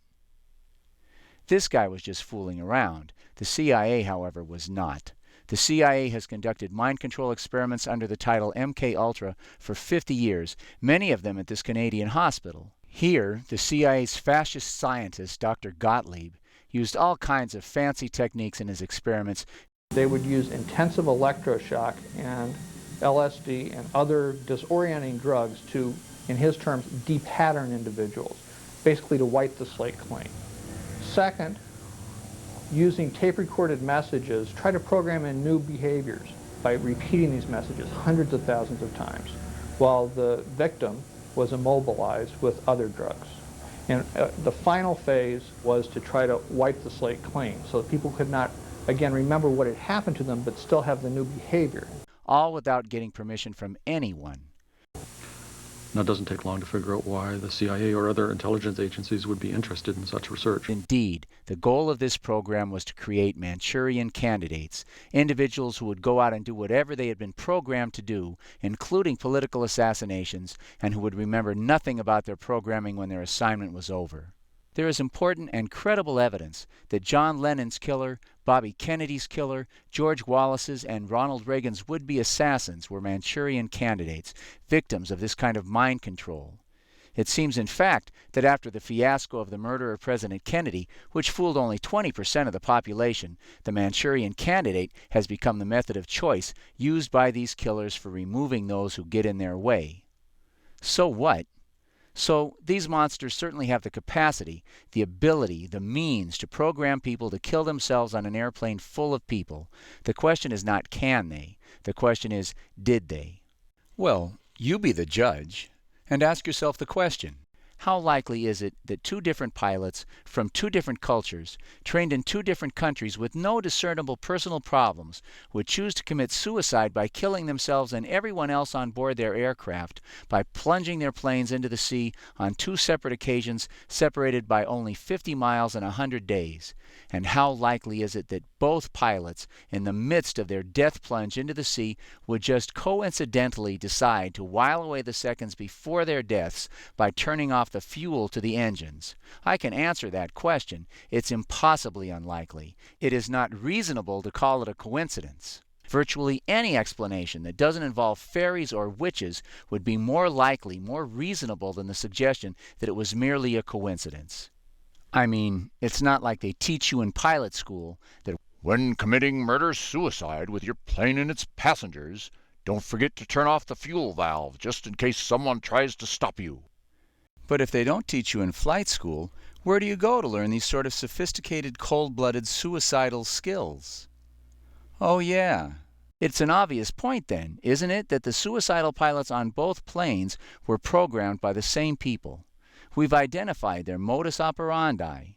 This guy was just fooling around. The CIA, however, was not. The CIA has conducted mind control experiments under the title MK-Ultra for 50 years, many of them at this Canadian hospital. Here, the CIA's fascist scientist, Dr. Gottlieb, used all kinds of fancy techniques in his experiments. They would use intensive electroshock and LSD and other disorienting drugs to, in his terms, de-pattern individuals, basically to wipe the slate clean. Second, using tape-recorded messages, try to program in new behaviors by repeating these messages hundreds of thousands of times, while the victim was immobilized with other drugs. And the final phase was to try to wipe the slate clean so that people could not, again, remember what had happened to them but still have the new behavior. All without getting permission from anyone. Now, it doesn't take long to figure out why the CIA or other intelligence agencies would be interested in such research. Indeed, the goal of this program was to create Manchurian candidates, individuals who would go out and do whatever they had been programmed to do, including political assassinations, and who would remember nothing about their programming when their assignment was over. There is important and credible evidence that John Lennon's killer, Bobby Kennedy's killer, George Wallace's, and Ronald Reagan's would-be assassins were Manchurian candidates, victims of this kind of mind control. It seems, in fact, that after the fiasco of the murder of President Kennedy, which fooled only 20% of the population, the Manchurian candidate has become the method of choice used by these killers for removing those who get in their way. So what? So these monsters certainly have the capacity, the ability, the means to program people to kill themselves on an airplane full of people. The question is not can they. The question is did they? Well, you be the judge and ask yourself the question. how likely is it that two different pilots from two different cultures, trained in two different countries with no discernible personal problems, would choose to commit suicide by killing themselves and everyone else on board their aircraft by plunging their planes into the sea on two separate occasions separated by only 50 miles and 100 days? And how likely is it that both pilots, in the midst of their death plunge into the sea, would just coincidentally decide to while away the seconds before their deaths by turning off the fuel to the engines? I can answer that question. It's impossibly unlikely. It is not reasonable to call it a coincidence. Virtually any explanation that doesn't involve fairies or witches would be more likely, more reasonable than the suggestion that it was merely a coincidence. I mean, it's not like they teach you in pilot school that when committing murder-suicide with your plane and its passengers, don't forget to turn off the fuel valve just in case someone tries to stop you. But if they don't teach you in flight school, where do you go to learn these sort of sophisticated, cold-blooded, suicidal skills? Oh yeah. It's an obvious point then, isn't it, that the suicidal pilots on both planes were programmed by the same people. We've identified their modus operandi.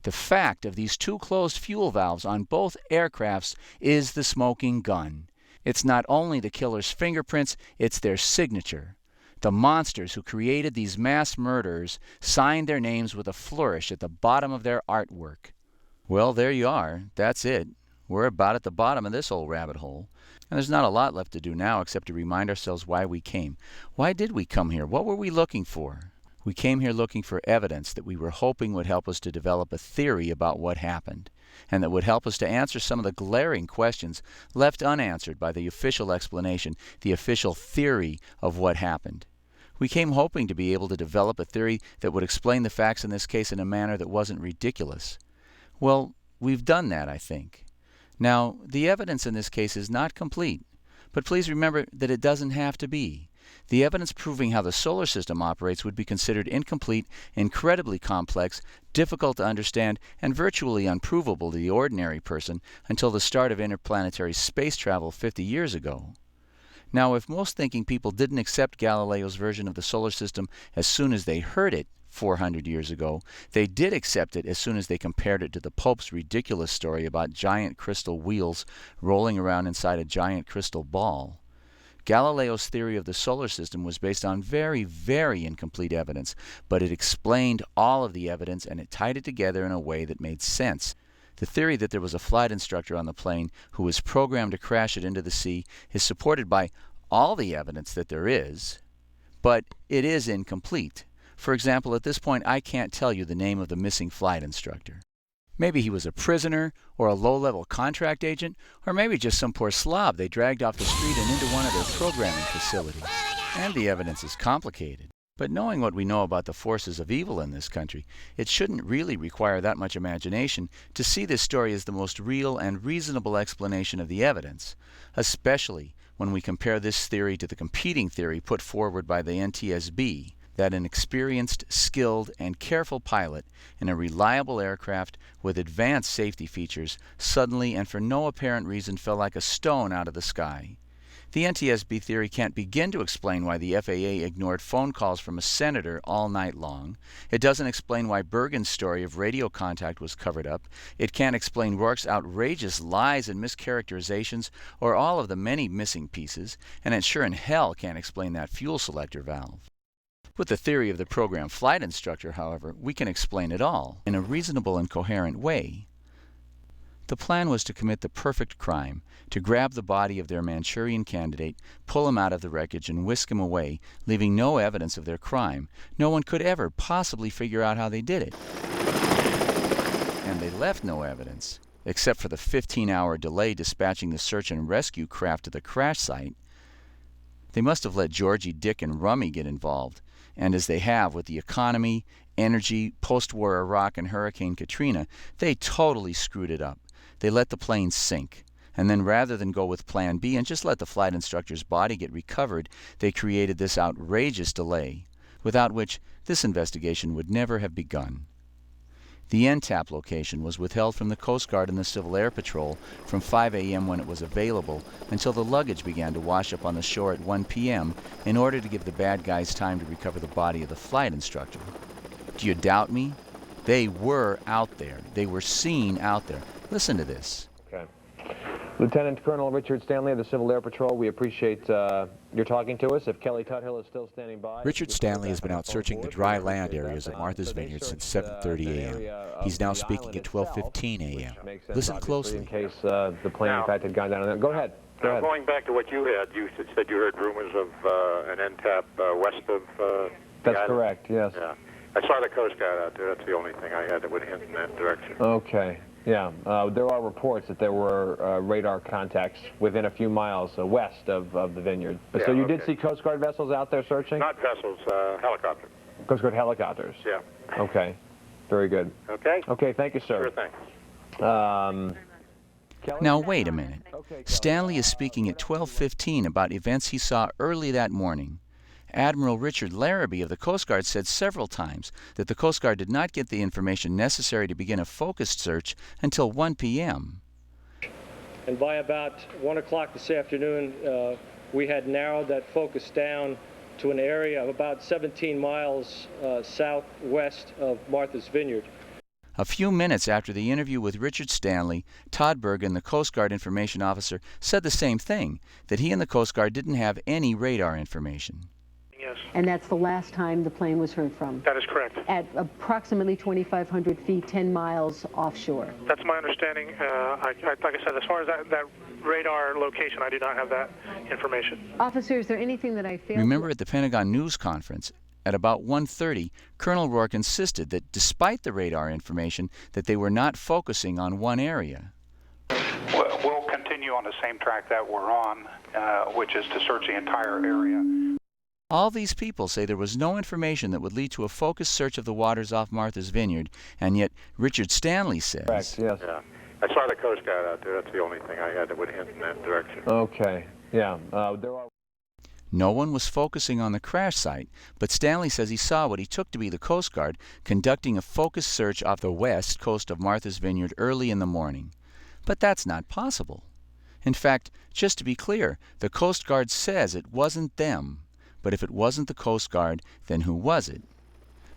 The fact of these two closed fuel valves on both aircrafts is the smoking gun. It's not only the killer's fingerprints, it's their signature. The monsters who created these mass murderers signed their names with a flourish at the bottom of their artwork. Well, there you are. That's it. We're about at the bottom of this old rabbit hole. And there's not a lot left to do now except to remind ourselves why we came. Why did we come here? What were we looking for? We came here looking for evidence that we were hoping would help us to develop a theory about what happened, and that would help us to answer some of the glaring questions left unanswered by the official explanation, the official theory of what happened. We came hoping to be able to develop a theory that would explain the facts in this case in a manner that wasn't ridiculous. Well, we've done that, I think. Now, the evidence in this case is not complete, but please remember that it doesn't have to be. The evidence proving how the solar system operates would be considered incomplete, incredibly complex, difficult to understand, and virtually unprovable to the ordinary person until the start of interplanetary space travel 50 years ago. Now, if most thinking people didn't accept Galileo's version of the solar system as soon as they heard it 400 years ago, they did accept it as soon as they compared it to the Pope's ridiculous story about giant crystal wheels rolling around inside a giant crystal ball. Galileo's theory of the solar system was based on very, very incomplete evidence, but it explained all of the evidence and it tied it together in a way that made sense. The theory that there was a flight instructor on the plane who was programmed to crash it into the sea is supported by all the evidence that there is, but it is incomplete. For example, at this point, I can't tell you the name of the missing flight instructor. Maybe he was a prisoner, or a low-level contract agent, or maybe just some poor slob they dragged off the street and into one of their programming facilities. And the evidence is complicated. But knowing what we know about the forces of evil in this country, it shouldn't really require that much imagination to see this story as the most real and reasonable explanation of the evidence, especially when we compare this theory to the competing theory put forward by the NTSB, that an experienced, skilled, and careful pilot in a reliable aircraft with advanced safety features suddenly and for no apparent reason fell like a stone out of the sky. The NTSB theory can't begin to explain why the FAA ignored phone calls from a senator all night long. It doesn't explain why Bergen's story of radio contact was covered up. It can't explain Rourke's outrageous lies and mischaracterizations or all of the many missing pieces, and it sure in hell can't explain that fuel selector valve. With the theory of the program flight instructor, however, we can explain it all in a reasonable and coherent way. The plan was to commit the perfect crime, to grab the body of their Manchurian candidate, pull him out of the wreckage, and whisk him away, leaving no evidence of their crime. No one could ever possibly figure out how they did it. And they left no evidence, except for the 15-hour delay dispatching the search and rescue craft to the crash site. They must have let Georgie, Dick, and Rummy get involved, and as they have with the economy, energy, post-war Iraq, and Hurricane Katrina, they totally screwed it up. They let the plane sink, and then rather than go with Plan B and just let the flight instructor's body get recovered, they created this outrageous delay, without which this investigation would never have begun. The NTAP location was withheld from the Coast Guard and the Civil Air Patrol from 5 a.m. when it was available until the luggage began to wash up on the shore at 1 p.m. in order to give the bad guys time to recover the body of the flight instructor. Do you doubt me? They were out there. They were seen out there. Listen to this. Okay. Lieutenant Colonel Richard Stanley of the Civil Air Patrol, we appreciate your talking to us. If Kelly Tuthill is still standing by. Richard Stanley has been out searching the dry land areas of Martha's Vineyard since 7:30 a.m. He's now speaking at 12:15 a.m. Listen closely. In case the plane, in fact, had gone down. Go ahead. Go ahead. Going back to what you said you heard rumors of an NTAP west of That's correct, yes. Yeah. I saw the Coast Guard out there. That's the only thing I had that would hint in that direction. Okay. Yeah, there are reports that there were radar contacts within a few miles west of the vineyard. But so you did see Coast Guard vessels out there searching? Not vessels, helicopters. Coast Guard helicopters? Yeah. Okay, very good. Okay? Okay, thank you, sir. Sure thing. Now, wait a minute. Stanley is speaking at 12:15 about events he saw early that morning. Admiral Richard Larrabee of the Coast Guard said several times that the Coast Guard did not get the information necessary to begin a focused search until 1 p.m. And by about 1 o'clock this afternoon, we had narrowed that focus down to an area of about 17 miles southwest of Martha's Vineyard. A few minutes after the interview with Richard Stanley, Todd Bergen, the Coast Guard information officer, said the same thing, that he and the Coast Guard didn't have any radar information. Yes. And that's the last time the plane was heard from? That is correct. At approximately 2,500 feet, 10 miles offshore? That's my understanding. Like I said, as far as that radar location, I do not have that information. Officer, is there anything that I failed? Remember at the Pentagon news conference, at about 1:30, Colonel Rourke insisted that despite the radar information, that they were not focusing on one area. We'll continue on the same track that we're on, which is to search the entire area. All these people say there was no information that would lead to a focused search of the waters off Martha's Vineyard, and yet Richard Stanley says... Correct, yes. Yeah. I saw the Coast Guard out there. That's the only thing I had that would hint in that direction. Okay, yeah. There are... No one was focusing on the crash site, but Stanley says he saw what he took to be the Coast Guard conducting a focused search off the west coast of Martha's Vineyard early in the morning. But that's not possible. In fact, just to be clear, the Coast Guard says it wasn't them. But if it wasn't the Coast Guard, then who was it?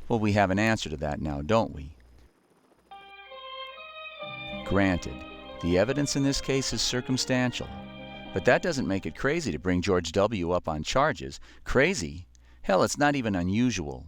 Well, we have an answer to that now, don't we? Granted, the evidence in this case is circumstantial. But that doesn't make it crazy to bring George W. up on charges. Crazy? Hell, it's not even unusual.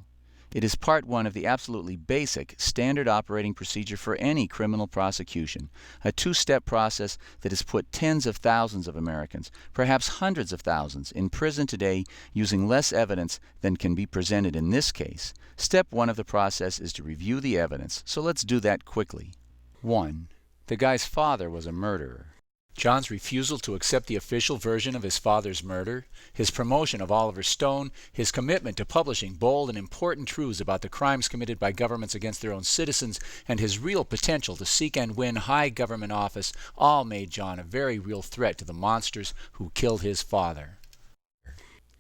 It is part one of the absolutely basic standard operating procedure for any criminal prosecution, a two-step process that has put tens of thousands of Americans, perhaps hundreds of thousands, in prison today using less evidence than can be presented in this case. Step one of the process is to review the evidence, so let's do that quickly. 1. The guy's father was a murderer. John's refusal to accept the official version of his father's murder, his promotion of Oliver Stone, his commitment to publishing bold and important truths about the crimes committed by governments against their own citizens, and his real potential to seek and win high government office all made John a very real threat to the monsters who killed his father.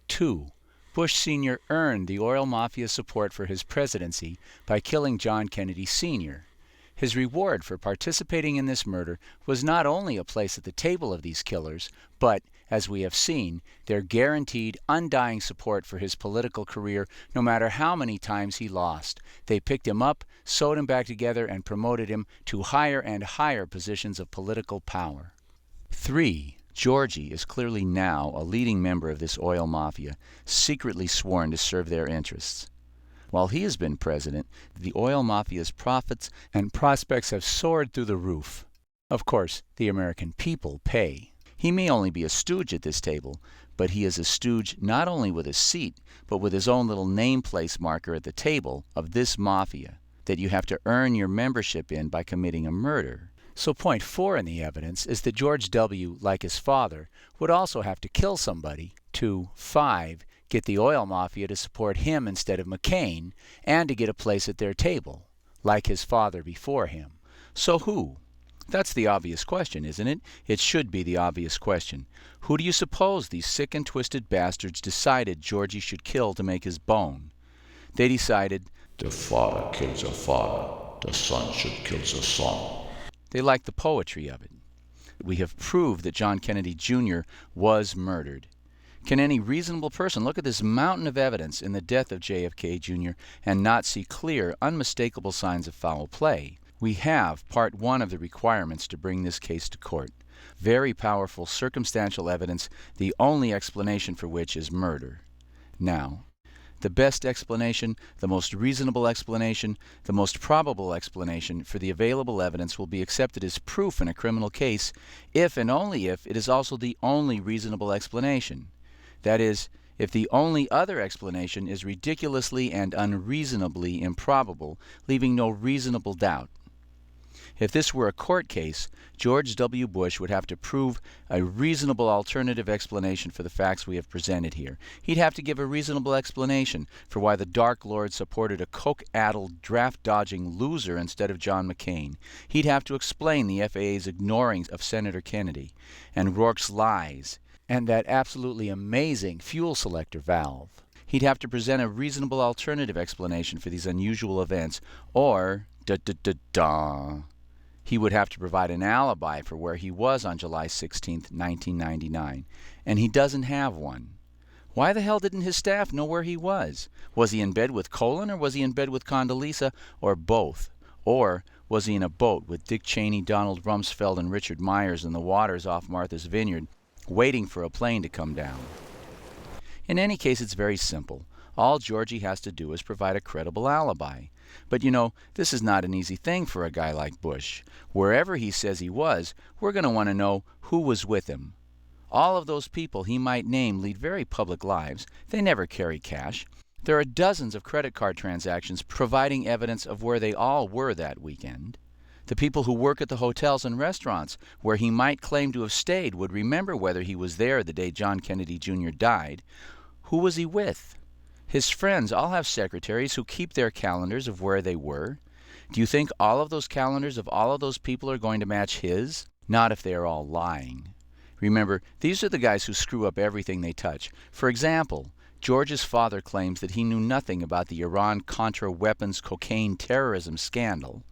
2. Bush Sr. earned the oil mafia support for his presidency by killing John Kennedy Sr. His reward for participating in this murder was not only a place at the table of these killers, but, as we have seen, their guaranteed, undying support for his political career no matter how many times he lost. They picked him up, sewed him back together, and promoted him to higher and higher positions of political power. 3. Georgie is clearly now a leading member of this oil mafia, secretly sworn to serve their interests. While he has been president, the oil mafia's profits and prospects have soared through the roof. Of course, the American people pay. He may only be a stooge at this table, but he is a stooge not only with a seat, but with his own little nameplace marker at the table of this mafia, that you have to earn your membership in by committing a murder. So point 4 in the evidence is that George W., like his father, would also have to kill somebody to 5. Get the oil mafia to support him instead of McCain, and to get a place at their table, like his father before him. So who? That's the obvious question, isn't it? It should be the obvious question. Who do you suppose these sick and twisted bastards decided Georgie should kill to make his bone? They decided, the father kills a father, the son should kill the son. They liked the poetry of it. We have proved that John Kennedy Jr. was murdered. Can any reasonable person look at this mountain of evidence in the death of JFK Jr. and not see clear, unmistakable signs of foul play? We have part one of the requirements to bring this case to court. Very powerful circumstantial evidence, the only explanation for which is murder. Now, the best explanation, the most reasonable explanation, the most probable explanation for the available evidence will be accepted as proof in a criminal case if and only if it is also the only reasonable explanation. That is, if the only other explanation is ridiculously and unreasonably improbable, leaving no reasonable doubt. If this were a court case, George W. Bush would have to prove a reasonable alternative explanation for the facts we have presented here. He'd have to give a reasonable explanation for why the Dark Lord supported a coke-addled, draft-dodging loser instead of John McCain. He'd have to explain the FAA's ignoring of Senator Kennedy, and Rourke's lies, and that absolutely amazing fuel selector valve. He'd have to present a reasonable alternative explanation for these unusual events, or he would have to provide an alibi for where he was on July 16, 1999, and he doesn't have one. Why the hell didn't his staff know where he was? Was he in bed with Colin, or was he in bed with Condoleezza, or both? Or was he in a boat with Dick Cheney, Donald Rumsfeld, and Richard Myers in the waters off Martha's Vineyard, waiting for a plane to come down? In any case, it's very simple. All Georgie has to do is provide a credible alibi. But you know, this is not an easy thing for a guy like Bush. Wherever he says he was, we're going to want to know who was with him. All of those people he might name lead very public lives. They never carry cash. There are dozens of credit card transactions providing evidence of where they all were that weekend. The people who work at the hotels and restaurants where he might claim to have stayed would remember whether he was there the day John Kennedy Jr. died. Who was he with? His friends all have secretaries who keep their calendars of where they were. Do you think all of those calendars of all of those people are going to match his? Not if they are all lying. Remember, these are the guys who screw up everything they touch. For example, George's father claims that he knew nothing about the Iran-Contra weapons cocaine terrorism scandal,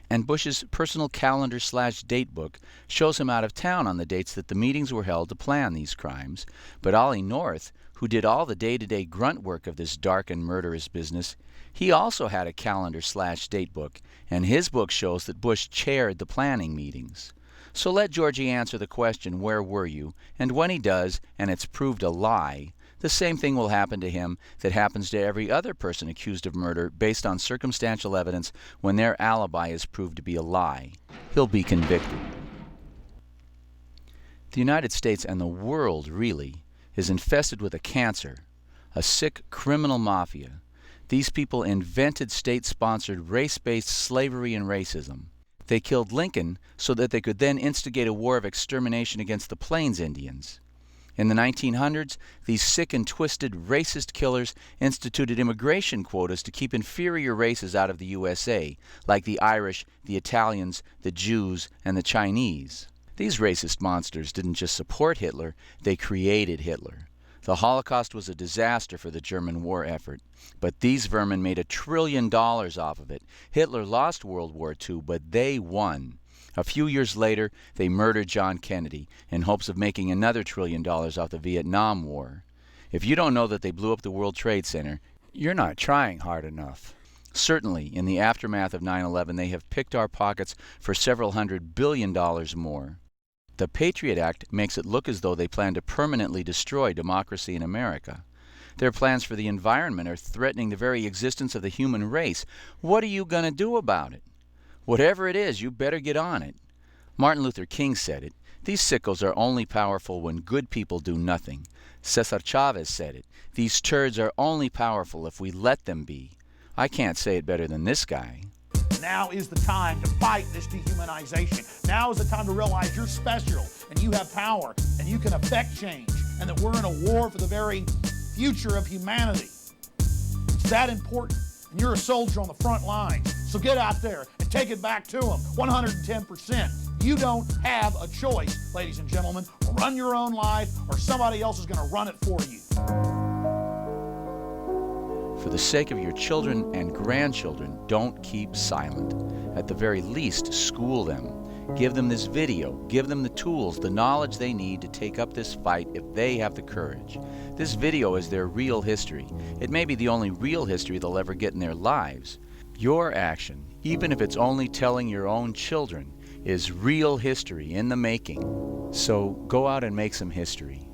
and Bush's personal calendar/date book shows him out of town on the dates that the meetings were held to plan these crimes. But Ollie North, who did all the day-to-day grunt work of this dark and murderous business, he also had a calendar/date book, and his book shows that Bush chaired the planning meetings. So let Georgie answer the question, where were you? And when he does, and it's proved a lie, the same thing will happen to him that happens to every other person accused of murder based on circumstantial evidence when their alibi is proved to be a lie. He'll be convicted. The United States, and the world really, is infested with a cancer, a sick criminal mafia. These people invented state-sponsored race-based slavery and racism. They killed Lincoln so that they could then instigate a war of extermination against the Plains Indians. In the 1900s, these sick and twisted racist killers instituted immigration quotas to keep inferior races out of the USA, like the Irish, the Italians, the Jews, and the Chinese. These racist monsters didn't just support Hitler, they created Hitler. The Holocaust was a disaster for the German war effort, but these vermin made $1 trillion off of it. Hitler lost World War II, but they won. A few years later, they murdered John Kennedy in hopes of making another $1 trillion off the Vietnam War. If you don't know that they blew up the World Trade Center, you're not trying hard enough. Certainly, in the aftermath of 9/11, they have picked our pockets for several $100 billion more. The Patriot Act makes it look as though they plan to permanently destroy democracy in America. Their plans for the environment are threatening the very existence of the human race. What are you going to do about it? Whatever it is, you better get on it. Martin Luther King said it. These sickos are only powerful when good people do nothing. Cesar Chavez said it. These turds are only powerful if we let them be. I can't say it better than this guy. Now is the time to fight this dehumanization. Now is the time to realize you're special and you have power and you can affect change, and that we're in a war for the very future of humanity. It's that important, and you're a soldier on the front lines. So get out there and take it back to them, 110%. You don't have a choice, ladies and gentlemen. Run your own life, or somebody else is going to run it for you. For the sake of your children and grandchildren, don't keep silent. At the very least, school them. Give them this video. Give them the tools, the knowledge they need to take up this fight if they have the courage. This video is their real history. It may be the only real history they'll ever get in their lives. Your action, even if it's only telling your own children, is real history in the making. So go out and make some history.